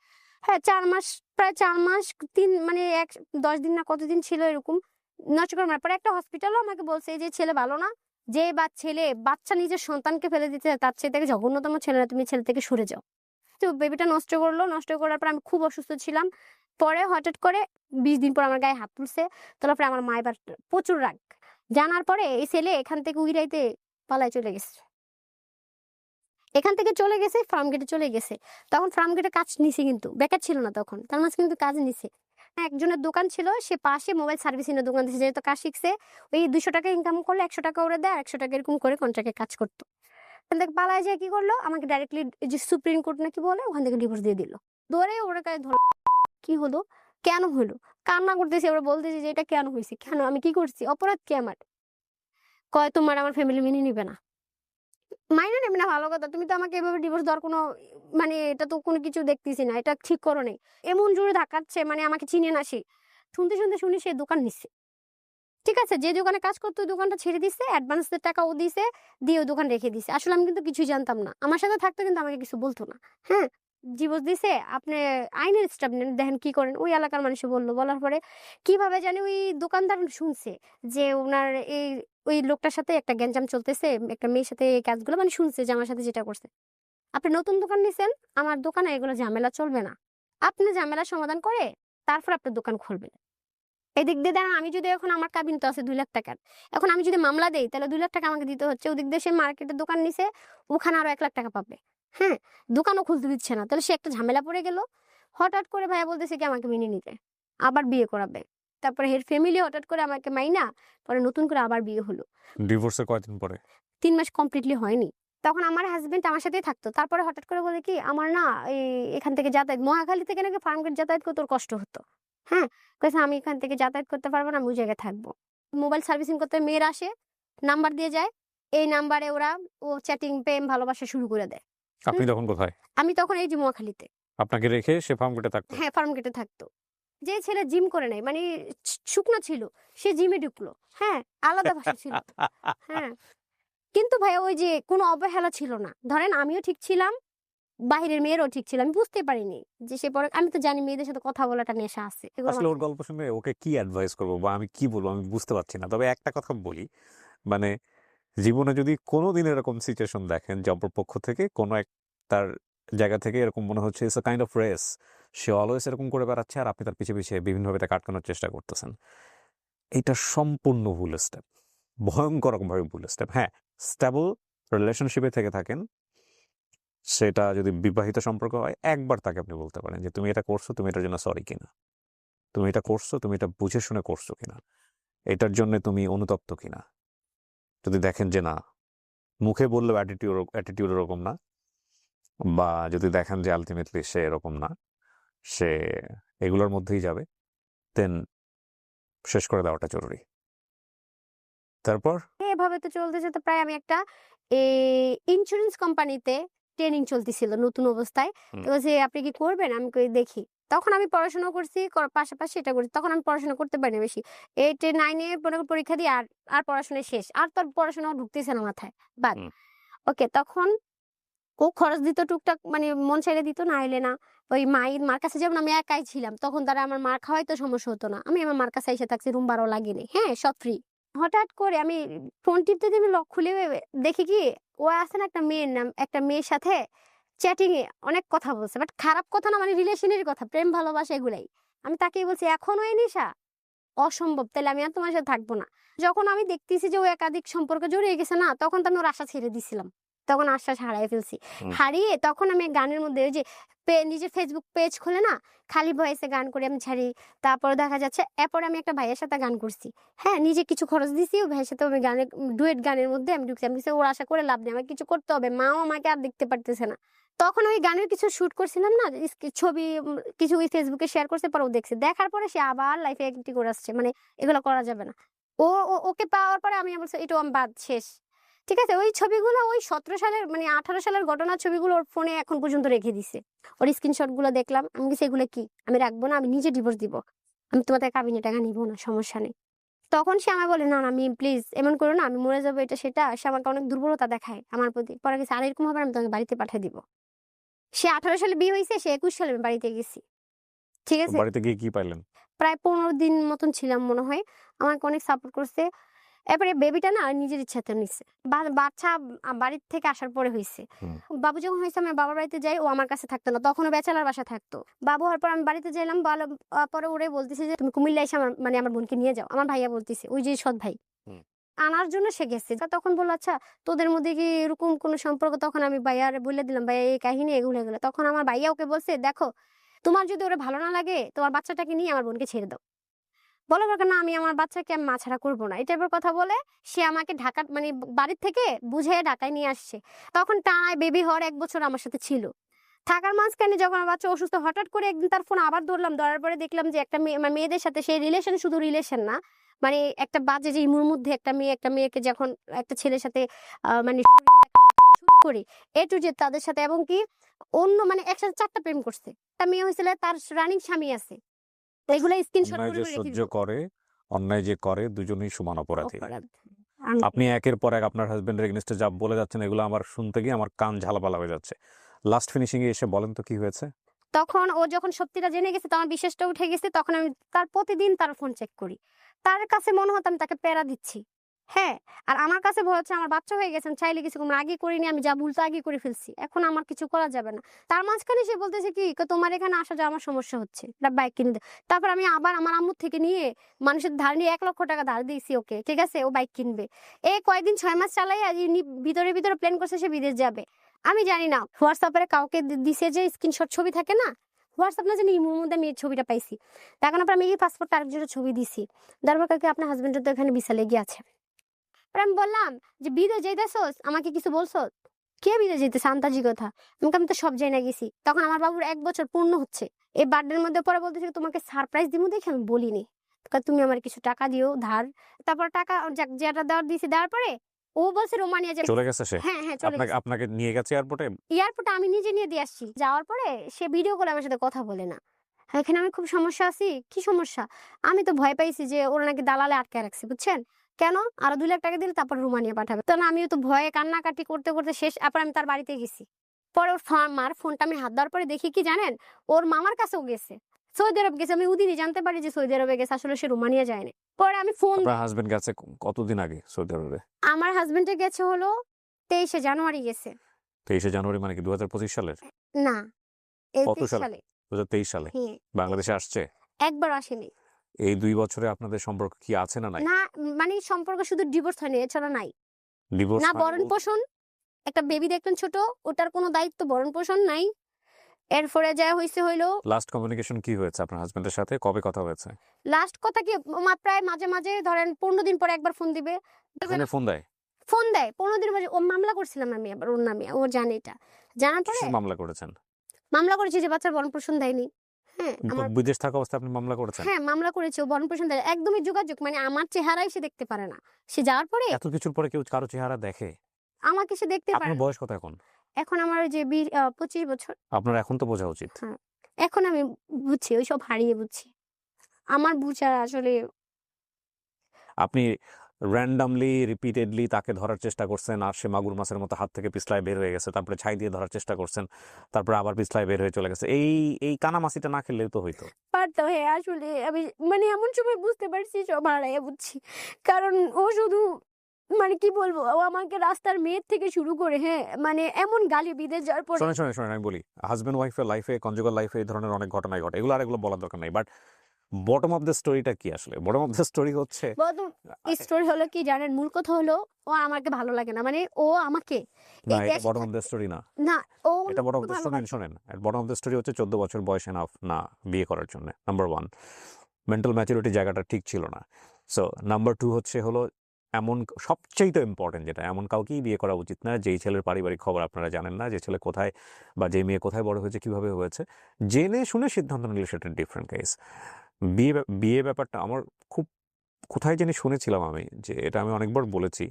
হ্যাঁ, 4 মাস, প্রায় 4 মাস, 10 দিন না কতদিন ছিল এরকম নষ্ট করে মারার পরে একটা হসপিটালও আমাকে বলছে যে ছেলে ভালো না, যে বাচ্চা নিজের সন্তানকে ফেলে দিতে চায়, তার চেয়ে থেকে জঘন্যতম ছেলে না, তুমি ছেলে থেকে সরে যাও। তো বেবিটা নষ্ট করলো, নষ্ট করার পর আমি খুব অসুস্থ ছিলাম। পরে হঠাৎ করে 20 দিন পর আমার গায়ে হাত তুলছে, তোলার পরে আমার মা এবার প্রচুর রাগ জানার পরে এই ছেলে এখান থেকে উইরাইতে পালায় চলে গেছে, এখান থেকে চলে গেছে, ফার্ম গেটে চলে গেছে। তখন ফার্ম গেটে কাজ নিছে, কিন্তু বেকার ছিল না তখন, তার মাঝে কিন্তু কাজ নিছে। একজনের দোকান ছিল, সে পাশে মোবাইল সার্ভিসিং এর দোকান দিয়েছে, যেহেতু কাজ শিখছে, ওই 200 টাকা ইনকাম করলে 100 টাকা ওরে দেয়, আর 100 টাকা এরকম করে কন্ট্রাক্টে কাজ করতো। ওখান থেকে পালায় যায়, কি করলো, আমাকে ডাইরেক্টলি যে সুপ্রিম কোর্ট নাকি বলে, ওখান থেকে ডিভোর্স দিয়ে দিল। ধরে ওরে গায়ে ধর, কি হলো, কেন হলো, কান্না করতেছে, ওরা বলতেছে যে এটা কেন হয়েছে, কেন, আমি কি করছি, অপরাধ কি আমার? কয় তোমার আমার ফ্যামিলি মেনে নিবে না। মাইনে নেবে না ভালো কথা, তুমি তো আমাকে এভাবে ডিভোর্স দেওয়ার কোনো এটা তো কোনো কিছু দেখতেছি না, এটা ঠিক করো নাই। এমন জোরে ধাক্কাচ্ছে, আমাকে চিনে না সে। শুনি সে দোকান নিচ্ছে। ঠিক আছে, যে দোকানে কাজ করতো ওই দোকানটা ছেড়ে দিছে, অ্যাডভান্সের টাকা ও দিছে, দিয়ে ওই দোকান রেখে দিছে। আসলে আমি কিন্তু কিছুই জানতাম না, আমার সাথে থাকতো কিন্তু আমাকে কিছু বলতো না। হ্যাঁ, ডিভোর্স দিছে, আপনি আইনের স্টেপ নেন, দেখেন কি করেন। ওই এলাকার মানুষ বললো, বলার পরে কিভাবে জানি ওই দোকানদার শুনছে যে ওনার ওই লোকটার সাথে একটা গ্যাঞ্জাম চলতেছে, একটা মেয়ের সাথে এই কাজগুলো, শুনছে যে আমার সাথে যেটা করছে। আপনি নতুন দোকান নিছেন, আমার দোকানে এগুলো ঝামেলা চলবে না, আপনি ঝামেলা সমাধান করে তারপর আপনার দোকান খুলবেন। এদিক দিয়ে দেখেন, আমি যদি এখন আমার কাবিন তো আছে 2 লাখ টাকার, এখন আমি যদি মামলা দেই তাহলে 2 লাখ টাকা আমাকে দিতে হচ্ছে। ওদিক দিয়ে সে মার্কেটের দোকান নিছে, ওখানে আরো 1 লাখ টাকা পাবে। হ্যাঁ, দোকানও খুলতে দিচ্ছে না, তাহলে সে একটা ঝামেলা পড়ে গেল। হঠাৎ করে ভাইয়া বলতেছে কি আমাকে মেনে নিতে, আবার বিয়ে করাবে। তারপরে এর ফ্যামিলি হঠাৎ করে আমাকে মাইনা, পরে নতুন করে আবার বিয়ে হলো। ডিভোর্সের কয়দিন পরে? 3 মাস কমপ্লিটলি হয়নি। তখন আমার হাজবেন্ড আমার সাথেই থাকতো। তারপরে হঠাৎ করে বলে কি, আমার না এখান থেকে যাতায়াত, মহাখালী থেকে নাকি ফার্মগেট যাতায়াত করতে ওর কষ্ট হতো। হ্যাঁ, কইছে আমি এখান থেকে যাতায়াত করতে পারবো না, আমি ওই জায়গায় থাকবো। মোবাইল সার্ভিসিং করতে মেয়েরা আসে, নাম্বার দিয়ে যায়, এই নাম্বারে ওরা চ্যাটিং, প্রেম, ভালোবাসা শুরু করে দেয়। আপনি তখন কোথায়? আমি তখন এই যে মহাখালীতে। আপনাকে রেখে সে ফার্ম গেটে থাকতো? হ্যাঁ, ফার্মগেটে থাকতো। যে ছেলে জিম করে নাই, শুকনা ছিল, সে জিমে ঢুকলো। হ্যাঁ, আলাদা ভাষা ছিল। হ্যাঁ, কিন্তু ভাইয়া ওই যে কোনো অবহেলা ছিল না। ধরেন আমিও ঠিক ছিলাম, বাহিরের মেয়েরও ঠিক ছিল। আমি বুঝতে পারিনি যে সে পরে, আমি তো জানি মেয়েদের সাথে কথা বলাটা নেশা আছে। আসলে ওর গল্প শুনে ওকে কি অ্যাডভাইস করবো বা আমি কি বলবো আমি বুঝতে পারছি না। তবে একটা কথা বলি, মানে জীবনে যদি কোনোদিন এরকম সিচুয়েশন দেখেন যে অপর পক্ষ থেকে কোনো এক তার জায়গা থেকে এরকম মনে হচ্ছে it's a kind of race, say always এরকম করে বেড়াচ্ছে আর আপনি তার পিছে পিছে বিভিন্নভাবে তাকে আটকানোর চেষ্টা করতেছেন, এটা সম্পূর্ণ ভুল স্টেপ, ভয়ঙ্কর রকমভাবে ভুল স্টেপ। হ্যাঁ, স্টেবল রিলেশনশিপে থেকে থাকেন, সেটা যদি বিবাহিত সম্পর্ক হয়, একবার তাকে আপনি বলতে পারেন যে তুমি এটা করছো, তুমি এটার জন্য সরি কিনা, তুমি এটা করছো, তুমি এটা বুঝে শুনে করছো কিনা, এটার জন্য তুমি অনুতপ্ত কিনা। যদি দেখেন যে না, মুখে বললেও অ্যাটিটিউড এরকম না, বা যদি দেখেন যে আলটিমেটলি সে এরকম না, সে এগুলোর মধ্যেই যাবে, দেন শেষ করে দেওয়াটা জরুরি। তারপর এভাবে তো চলতেছে। তো প্রায় আমি একটা ইন্স্যুরেন্স কোম্পানিতে ট্রেনিং চলতেছিল নতুন অবস্থায়। তো যে আপনি কি করবেন, আমি কই দেখি। তখন আমি পড়াশোনা করছি, পাশাপাশি এটা করছি। তখন আমি পড়াশোনা করতে পারিনি বেশি। 8 9 এ পরীক্ষা দিয়ে আর পড়াশোনা শেষ, আর তোর পড়াশোনা ঢুকতেছে না মাথায়, বাদ। ওকে, তখন ও খরচ দিত টুকটাক, মন চাইলে দিত, না হইলে না। ওই মার কাছে যেমন আমি একাই ছিলাম, তখন তারা আমার মার খাওয়াইতো, সমস্যা হতো না। আমি আমার মার কাছে এসে থাকছি, রুম ভাড়াও লাগেনি। হ্যাঁ, সব ফ্রি। হঠাৎ করে আমি ফোন টিপতে দিয়ে আমি লক খুলে দেখি কি, ও আছে না একটা মেয়ের সাথে চ্যাটিং এ অনেক কথা বলছে, বাট খারাপ কথা না, রিলেশনের কথা, প্রেম ভালোবাসা এগুলাই। আমি তাকেই বলছি, এখনো এই নেশা, অসম্ভব, তাহলে আমি আর তোমার সাথে থাকবো না। যখন আমি দেখতেছি যে ও একাধিক সম্পর্কে জড়িয়ে গেছে না, তখন তো আমি ওর আশা ছেড়ে দিছিলাম। তখন আশ্বাস হারাই ফেলছি। হারিয়ে তখন আমি গানের মধ্যে ওই যে নিজের ফেসবুক পেজ খুলে না, খালি ভয়েসে গান করে আমি ছাড়ি। তারপর দেখা যাচ্ছে এরপরে আমি একটা ভাইয়ের সাথে গান করছি। হ্যাঁ, নিজে কিছু খরচ দিছি, ওই ভাইয়ের সাথে আমি ডুয়েট গানের মধ্যে আমি ঢুকছি। আমি ওর আশা করে লাভ নেই, আমার কিছু করতে হবে, মাও আমাকে আর দেখতে পারতেছে না। তখন ওই গানের কিছু শুট করছিলাম না, ছবি কিছু ওই ফেসবুকে শেয়ার করছে, পরে ও দেখছে, দেখার পরে সে আবার লাইফে অ্যাক্টিভ করে আসছে, এগুলো করা যাবে না। ওকে পাওয়ার পরে আমি বলছি এটা আমি বাদ, শেষ। ঠিক আছে, ওই ছবিগুলো ওই 17 সালের 18 সালের ঘটনার ছবিগুলো ওর ফোনে এখন পর্যন্ত রেখে দিছে। ওর স্ক্রিনশট গুলো দেখলাম, আমি বলছি এগুলো কি, আমি রাখবো না, আমি নিজে ডিভোর্স দিব, আমি তোমাদের কাবিনে টাকা নিবো না, সমস্যা নেই। তখন সে আমায় বলে, "না, না মিম প্লিজ এমন করো না, আমি মরে যাবো এটা সেটা।" সে আমাকে অনেক দুর্বলতা দেখায় আমার প্রতি। পরে গেছে, "আর এরকম হবে না, আমি তোমাকে বাড়িতে পাঠায় দিব।" সে 18 সালে বিয়ে হইছে, সে 21 সালে আমি বাড়িতে গেছি। ঠিক তো আছে? বাড়িতে গিয়ে কি পাইলেন? প্রায় 15 দিন মতন ছিলাম মনে হয়। আমাকে অনেক সাপোর্ট করছে। এরপরে বেবিটা না নিজের ইচ্ছাতে নিছে। বাচ্চা বাড়ির থেকে আসার পরে হইছে। হুম। বাবু যখন হইছে আমি বাবার বাড়িতে যাই, ও আমার কাছে থাকতো না। তখনও ব্যাচেলর বাসায় থাকতো। বাবু হওয়ার পর আমি বাড়িতে যাইলাম, পরে ওরে বলতেছে যে, "তুমি কুমিল্লা এসে আমার বোনকে নিয়ে যাও।" আমার ভাইয়া বলতেছে, ওই যে সৎ ভাই। হুম। আনার জন্য সে গেছে। তখন বলল, "আচ্ছা তোদের মধ্যে কি এরকম কোনো সম্পর্ক?" তখন আমি ভাইয়ারে বইলা দিলাম, "ভাইয়া এই কাহিনী এগুলো, এগুলো।" তখন আমার ভাইয়া ওকে বলছে, "দেখো, তোমার যদি ওরে ভালো না লাগে, তোমার বাচ্চাটাকে নিয়ে আমার বোনকে ছেড়ে দাও।" বলা দরকার না, আমি আমার বাচ্চাকে আমি মাছাড়া করবো না। এই টাইপের কথা বলে সে আমাকে ঢাকা মানে বাড়ির থেকে বুঝিয়ে ঢাকায় নিয়ে আসছে। তখন টানায় বেবি হওয়ার 1 বছর আমার সাথে ছিল। থাকার মাঝখানে যখন আমার বাচ্চা অসুস্থ, হঠাৎ করে একদিন তার ফোন আবার ধরলাম। ধরার পরে দেখলাম যে একটা মেয়ে মানে মেয়েদের সাথে সেই রিলেশন, শুধু রিলেশন না, মানে একটা বাজে যে ইমুর মধ্যে একটা মেয়েকে যখন একটা ছেলের সাথে মানে শরীর দেখানো থেকে শুরু করে A to Z তাদের সাথে, এবং কি অন্য মানে একসাথে 4 টা প্রেম করছে। একটা মেয়ে হয়েছিল, তার রানিং স্বামী আছে। এগুলা স্ক্রিনশট অন্যায় করে, যে করে রেখে সহ্য দিব। করে, অন্যায় যে করে দুজনেই সমান অপরাধী। অপরাধ। আপনি একের পর এক আপনার হাজবেন্ডের এগেইনস্টে যা বলে যাচ্ছেন, এগুলো আমার শুনতে গিয়ে আমার কান ঝালাপালা হয়ে যাচ্ছে। লাস্ট ফিনিশিং এ এসে বলেন তো কি হয়েছে? তখন ও যখন সত্যিটা জেনে গেছে, তো আমার বিশ্বাসটা উঠে গেছে। তখন আমি তার প্রতিদিন তার ফোন চেক করি। তার কাছে মনে হতো আমি তাকে প্যারা দিচ্ছি। হ্যাঁ? আর আমার কাছে ভয় হচ্ছে আমার বাচ্চা হয়ে গেছে। আমি চাইলে কিছু করব না। আগে করিনি, আমি যা ভুল তা আগে করে ফেলছি। এখন আমার কিছু করা যাবে না। তার মাঝখানে সে বলতেছে কি, "তোমার এখানে আসা যাওয়া আমার সমস্যা হচ্ছে। একটা বাইক কিনে দাও।" তারপর আমি আবার আমার আম্মুর থেকে নিয়ে মানুষের ধার নিয়ে ৳1,00,000 ধার দিয়েছি ওকে। ঠিক আছে? ও বাইক কিনবে। এই কয়েকদিন 6 মাস চালাইয়া ইনি ভিতরে, ভিতরে প্ল্যান করছে সে বিদেশ যাবে। আমি জানি না। WhatsApp এ কাউকে দিছে যে স্ক্রিনশট ছবি থাকে না? WhatsApp না জানি ইমোর মধ্যে আমি এই ছবিটা পাইছি। দেখানোর পর আমি এই পাসপোর্টটা আরেকজনের ছবি দিছি। দেওয়ার পর কালকে আপনার হাসব্যান্ডের তো এখানে ভিসা লেগে আছে। পরে আমি বললাম যে, "বিদেশ যাইতেছস? আমাকে কিছু বলছস?" "কে বিদেশ যাইতেছে? আন্তাজি কথা।" আমি তো সব জাইনা গেছি। তখন আমার বাবুর 1 বছর পূর্ণ হচ্ছে। এই বার্থডের মধ্যে পরে বলতেছে, "তোমাকে সারপ্রাইজ দিমু দেখে আমি বলিনি।" কয়, "তুমি আমার কিছু টাকা দিও ধার।" তারপর টাকা যাক যেটা দেওয়ার দিছি, দেওয়ার পরে ও বলছে রোমানিয়া যাবে। চলে গেছে সে? হ্যাঁ, হ্যাঁ চলে আপনাকে গেছে। আপনাকে নিয়ে গেছে এয়ারপোর্টে? এয়ারপোর্টে আমি নিজে নিয়ে দিয়ে আসছি। যাওয়ার পরে সে ভিডিও কলে আমার সাথে কথা বলে না। এখানে আমি খুব সমস্যা আছি। কি সমস্যা? আমি তো ভয় পাইছি যে ওরা নাকি দালালে আটকায় রাখছে, বুঝছেন? কেন? আরো ৳2,00,000 দিলে তারপর রোমানিয়া পাঠাবে। তো না, আমিও তো ভয়ে কান্নাকাটি করতে, করতে শেষ। তারপর আমি তার বাড়িতে গেছি। পরে ওর মার ফোনটা আমি হাত দেওয়ার পরে দেখি কি জানেন? ওর মামার কাছেও গেছে। সৌদি আরব গেছে। আমি ওদিনই জানতে পারি যে সৌদি আরবে গেছে। আসলে সে রোমানিয়া যায়নি। পরে আমি ফোন আপনার হাসবেন্ড গেছে কতদিন আগে সৌদি আরবে? আমার হাসব্যান্ডের গেছে হলো 23শে জানুয়ারি গেছে। 23শে জানুয়ারি মানে কি 2025 সালের? না, এই কত 23 সালে? সালে। 2023 সালে। হ্যাঁ, বাংলাদেশে আসছে? একবারও আসেনি। এই 2 বছরে আপনাদের সম্পর্ক কি আছে না নাই? না, মানে সম্পর্ক শুধু ডিভোর্স হয়নি, এছাড়া নাই। ডিভোর্স না হয়নি ভরণ পোষণ, একটা বেবি দেখলেন ছোট, ওটার কোনো দায়িত্ব ভরণ পোষণ নাই। এরপরে যা হইলো লাস্ট কমিউনিকেশন কি হয়েছে আপনার হাসবেন্ডের সাথে? কবে কথা হয়েছে? লাস্ট কথা কি, প্রায় মাঝে, মাঝে ধরেন 15 দিন পরে একবার ফোন দিবে। ফোনে ফোন দেয়? ফোন দেয় 15 দিন পরে। ও মামলা করছিলাম আমি আবার ওর নামে। ও জানে এটা। জানার পরে কিসের মামলা করেছেন? মামলা করেছি যে বাচ্চার ভরণ পোষণ দেয়নি। হ্যাঁ, আমার বিদেশ থাকা অবস্থায় আপনি মামলা করেছেন? হ্যাঁ, মামলা করেছি। ও ভরণ পোষণ দেয়। একদমই যোগাযোগ মানে আমার চেহারাই সে দেখতে পারে না। সে যাওয়ার পরে এত কিছুর পরে কেউ কারো চেহারা দেখে? আমাকে সে দেখতে পারে আপনার না। বয়স কত এখন? এখন আমার ওই যে 25 বছর। আপনার এখন তো বোঝা উচিত। হ্যাঁ, এখন আমি বুঝছি, ওইসব হারিয়ে বুঝছি। আমার বুঝার আসলে আপনি randomly repeatedly তাকে ধরার চেষ্টা করছেন, আর সে মাগুর মাছের মতো হাত থেকে পিছলায় বের হয়ে গেছে। তারপরে ছাই দিয়ে ধরার চেষ্টা করছেন। তারপরে আবার পিছলায় বের হয়ে চলে গেছে। এই কানামাছিটা না খেললেও তো হইতো। পারতো। হ্যাঁ, আসলে আমি মানে এমন সময় বুঝতে পারছি সব হারাইয়া বুঝছি। কারণ ও শুধু মানে কি বলবো? ও আমাকে রাস্তার মেয়ের থেকে শুরু করে, হ্যাঁ, মানে এমন গালি বিদেশ যাওয়ার পরে শোনেন আমি বলি। হাসব্যান্ড ওয়াইফের লাইফে, কনজুগাল লাইফে এই ধরনের অনেক ঘটনাই ঘটে। এগুলো বলার দরকার নাই। বাট বটম অফ দ্য স্টোরিটা কি আসলে? বটম অফ দ্য স্টোরি হচ্ছে প্রথম স্টোরি হলো কি জানেন? মূল কথা হলো ও আমাকে ভালো লাগে না। মানে ও আমাকে না, এই এটা দেশে বটম অফ দ্য স্টোরি না। না, ও এটা বটম অফ দ্য ভালোবাসে। শোনেন। বটম অফ দ্য স্টোরি হচ্ছে 14 বছর বয়স এনাফ না বিয়ে করার জন্য। নাম্বার 1 মেন্টাল ম্যাচুরিটি জায়গাটা ঠিক ছিল না। সো নাম্বার 2 হলো এমন সবচাইতে ইম্পর্টেন্ট যেটা, এমন কাউকেই বিয়ে করা উচিত না যেই ছেলের পারিবারিক খবর আপনারা জানেন না, যে ছেলে কোথায় বা যে মেয়ে কোথায় বড় হয়েছে, কিভাবে হয়েছে। জেনে শুনে সিদ্ধান্ত নিলে সেটা ডিফারেন্ট কেস। বিয়ে ব্যাপারটা আমার খুব কোথায় জানি শুনেছিলাম আমি, যে এটা আমি অনেকবার বলেছি।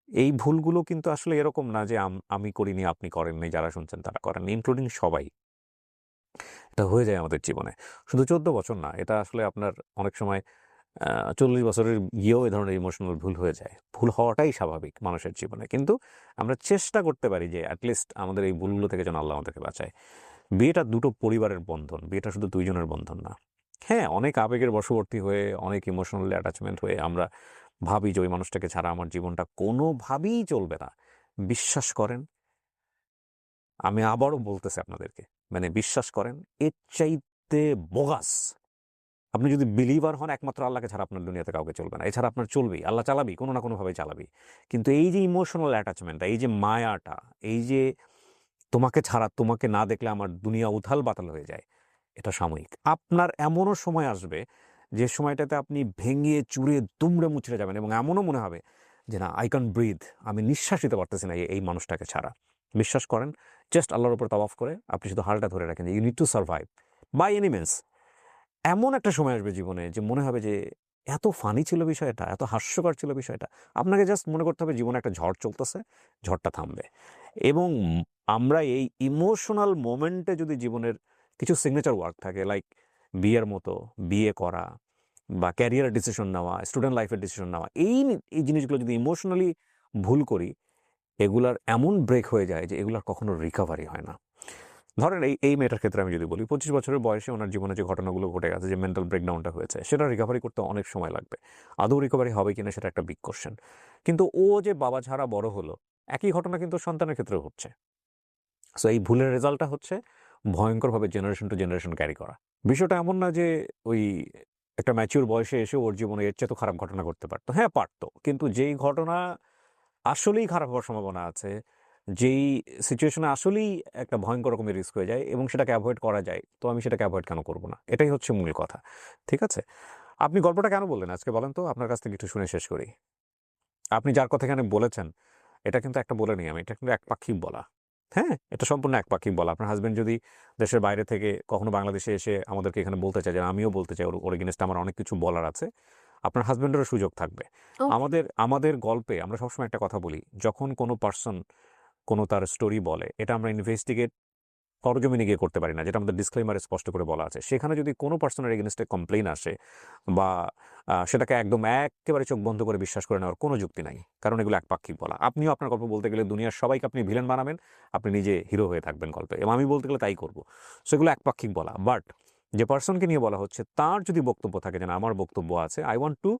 এই ভুলগুলো কিন্তু আসলে এরকম না যে আমি করিনি, আপনি করেননি, যারা শুনছেন তারা করেননি, ইনক্লুডিং সবাই। এটা হয়ে যায় আমাদের জীবনে। শুধু 14 বছর না, এটা আসলে আপনার অনেক সময় 40 বছরের গিয়েও এ ধরনের ইমোশনাল ভুল হয়ে যায়। ভুল হওয়াটাই স্বাভাবিক মানুষের জীবনে। কিন্তু আমরা চেষ্টা করতে পারি যে অ্যাটলিস্ট আমাদের এই ভুলগুলো থেকে যেন আল্লাহ আমাদেরকে বাঁচায়। বিয়েটা দুটো পরিবারের বন্ধন। বিয়েটা শুধু ২ জনের বন্ধন না। হ্যাঁ, অনেক আবেগের বশবর্তী হয়ে, অনেক ইমোশনাল অ্যাটাচমেন্ট হয়ে আমরা ভাবি যে ওই মানুষটাকে ছাড়া আমার জীবনটা কোনোভাবেই চলবে না। বিশ্বাস করেন, আমি আবারও বলতেছি আপনাদেরকে, মানে বিশ্বাস করেন, এর চাইতে বোগাস আপনি যদি বিলিভার হন, একমাত্র আল্লাহকে ছাড়া আপনার দুনিয়াতে কাউকে চলবে না। এছাড়া আপনার চলবেই, আল্লাহ চালাবি, কোনো না কোনোভাবে চালাবি। কিন্তু এই যে ইমোশনাল অ্যাটাচমেন্টটা, এই যে মায়াটা, এই যে তোমাকে ছাড়া, তোমাকে না দেখলে আমার দুনিয়া উথাল বাতাল হয়ে যায়, এটা সাময়িক। আপনার এমনও সময় আসবে যে সময়টাতে আপনি ভেঙে চুরে দুমড়ে মুচড়ে যাবেন এবং এমনও মনে হবে যে না, আই ক্যান ব্রিথ, আমি নিঃশ্বাস নিতে পারতেছি না এই মানুষটাকে ছাড়া। বিশ্বাস করেন, জাস্ট আল্লাহর উপর তাওয়াফ করে আপনি শুধু হালটা ধরে রাখেন যে you need to survive by any means. এমন একটা সময় আসবে জীবনে যে মনে হবে যে এত ফানি ছিল বিষয়টা, এত হাস্যকর ছিল বিষয়টা। আপনাকে জাস্ট মনে করতে হবে জীবনে একটা ঝড় চলতেছে, ঝড়টা থামবে। এবং আমরা এই ইমোশনাল মোমেন্টে যদি জীবনের কিছু সিগনেচার ওয়ার্ক থাকে, লাইক বিয়ের মতো, বিয়ে করা বা ক্যারিয়ারের ডিসিশন নেওয়া, স্টুডেন্ট লাইফের ডিসিশন নেওয়া, এই জিনিসগুলো যদি ইমোশনালি ভুল করি, এগুলার এমন ব্রেক হয়ে যায় যে এগুলার কখনো রিকভারি হয় না। ধরেন এই মেয়েটার ক্ষেত্রে আমি যদি বলি, 25 বছরের বয়সে ওনার জীবনে যে ঘটনাগুলো ঘটে গেছে, যে মেন্টাল ব্রেকডাউনটা হয়েছে, সেটা রিকভারি করতে অনেক সময় লাগবে। আদৌ রিকভারি হবে কিনা সেটা একটা বিগ কোশ্চেন। কিন্তু ও যে বাবা ছাড়া বড় হলো, একই ঘটনা কিন্তু সন্তানের ক্ষেত্রেও হচ্ছে। সো এই ভুলের রেজাল্টটা হচ্ছে ভয়ঙ্করভাবে জেনারেশন টু জেনারেশন ক্যারি করা। বিষয়টা এমন না যে ওই একটা ম্যাচিউর বয়সে এসে ওর জীবনে এর চেয়ে তো খারাপ ঘটনা ঘটতে পারতো। হ্যাঁ, পারতো। কিন্তু যেই ঘটনা আসলেই খারাপ হওয়ার সম্ভাবনা আছে, যেই সিচুয়েশনে আসলেই একটা ভয়ঙ্কর রকমের রিস্ক হয়ে যায় এবং সেটাকে অ্যাভয়েড করা যায়, তো আমি সেটাকে অ্যাভয়েড কেন করব না? এটাই হচ্ছে মূল কথা। ঠিক আছে? আপনি গল্পটা কেন বললেন আজকে বলেন তো? আপনার কাছ থেকে একটু শুনে শেষ করি। আপনি যার কথা এখানে বলেছেন, এটা কিন্তু একটা বলিনি আমি, এটা কিন্তু একপাক্ষিক বলা। হ্যাঁ? এটা সম্পূর্ণ একপাক্ষিক বলা। আপনার হাসব্যান্ড যদি দেশের বাইরে থেকে কখনো বাংলাদেশে এসে আমাদেরকে এখানে বলতে চায় যে আমিও বলতে চাই, ওর এগেইনস্টে আমার অনেক কিছু বলার আছে, আপনার হাসব্যান্ডেরও সুযোগ থাকবে। ও আমাদের গল্পে আমরা সবসময় একটা কথা বলি, যখন কোনো পারসন কোনো তার স্টোরি বলে, এটা আমরা ইনভেস্টিগেট সরজমিনে গিয়ে করতে পারি না, যেটা আমাদের ডিসক্লেইমারে স্পষ্ট করে বলা আছে। সেখানে যদি কোনো পার্সনের এগেইনস্টে কমপ্লেইন আসে বা সেটাকে একদম একেবারে চোখ বন্ধ করে বিশ্বাস করে নেওয়ার কোনো যুক্তি নাই। কারণ এগুলো একপাক্ষিক বলা। আপনিও আপনার গল্প বলতে গেলে দুনিয়ার সবাইকে আপনি ভিলেন বানাবেন, আপনি নিজে হিরো হয়ে থাকবেন গল্পে, এবং আমি বলতে গেলে তাই করব। সেগুলো একপাক্ষিক বলা। বাট যে পার্সনকে নিয়ে বলা হচ্ছে, তার যদি বক্তব্য থাকে যে না, আমার বক্তব্য আছে, I want to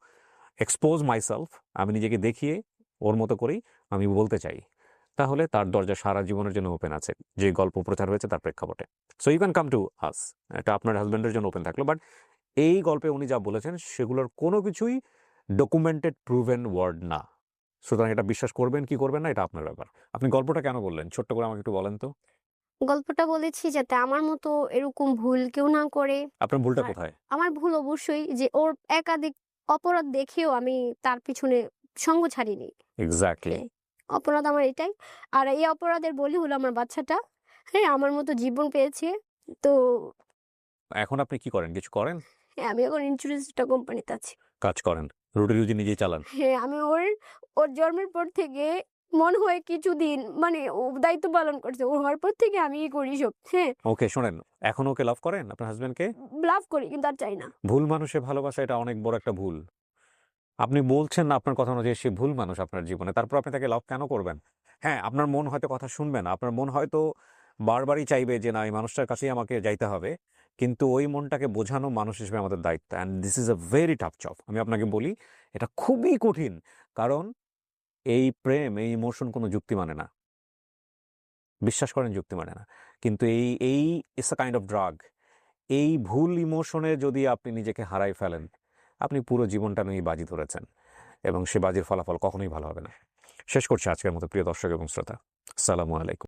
expose myself, আমি নিজেকে দেখিয়ে ওর মতো করেই আমি বলতে চাই, তাহলে তার দরজা সারা জীবনের জন্য ওপেন আছে, যে গল্প প্রচার হয়েছে তার প্রেক্ষাপটে। So you can come to us. এটা আপনার হাজব্যান্ডের জন্য ওপেন থাকলো। বাট এই গল্পে উনি যা বলেছেন সেগুলোর কোনো কিছুই ডকুমেন্টেড প্রুভেন ওয়ার্ড না। সুতরাং এটা বিশ্বাস করবেন কি করবেন না, এটা আপনার ব্যাপার। আপনি গল্পটা কেন বললেন ছোট্ট করে আমাকে একটু বলেন তো। গল্পটা বলেছি যাতে আমার মতো এরকম ভুল কেউ না করে। আপনার ভুলটা আর কোথায়? আমার ভুল অবশ্যই যে ওর একাধিক অপরাধ দেখেও আমি তার পিছনে সঙ্গ ছাড়িনি। এক্স্যাক্টলি। হ্যাঁ, অপরাধ আমার এটাই। আর এই অপরাধের বলি হলো আমার বাচ্চাটা। হ্যাঁ, আমার মতো জীবন পেয়েছে। তো এখন আপনি কি করেন? কিছু করেন? হ্যাঁ, আমি এখন ইন্স্যুরেন্স একটা কোম্পানিতে আছি। কাজ করেন? রুটি রুজি নিজেই চালান? হ্যাঁ, আমি ওর জন্মের পর থেকে মনে হয় কিছুদিন মানে ও দায়িত্ব পালন করছে। ও হওয়ার পর থেকে আমিই করি সব। হ্যাঁ, ওকে, শোনেন, এখন ওকে লাভ করেন আপনার হাজব্যান্ডকে? লাভ করি কিন্তু আর চাই না। ভুল মানুষে ভালোবাসা, এটা অনেক বড় একটা ভুল। আপনি বলছেন না আপনার কথা অনুযায়ী সে ভুল মানুষ আপনার জীবনে, তারপর আপনি তাকে লাভ কেন করবেন? হ্যাঁ, আপনার মন হয়তো কথা শুনবে না, আপনার মন হয়তো বারবারই চাইবে যে না, এই মানুষটার কাছেই আমাকে যাইতে হবে। কিন্তু ওই মনটাকে বোঝানো মানুষ হিসেবে আমাদের দায়িত্ব, and this is a very tough job. আমি আপনাকে বলি, এটা খুবই কঠিন। কারণ এই প্রেম, এই ইমোশন কোনো যুক্তি মানে না। বিশ্বাস করেন, যুক্তি মানে না। কিন্তু এই it's a kind of drug. এই ভুল ইমোশনে যদি আপনি নিজেকে হারাই ফেলেন, আপনি পুরো জীবনটা নিয়ে বাজি ধরেছেন, এবং সে বাজির ফলাফল কখনোই ভালো হবে না। শেষ করছি আজকের মতো, প্রিয় দর্শক এবং শ্রোতা। আসসালামু আলাইকুম।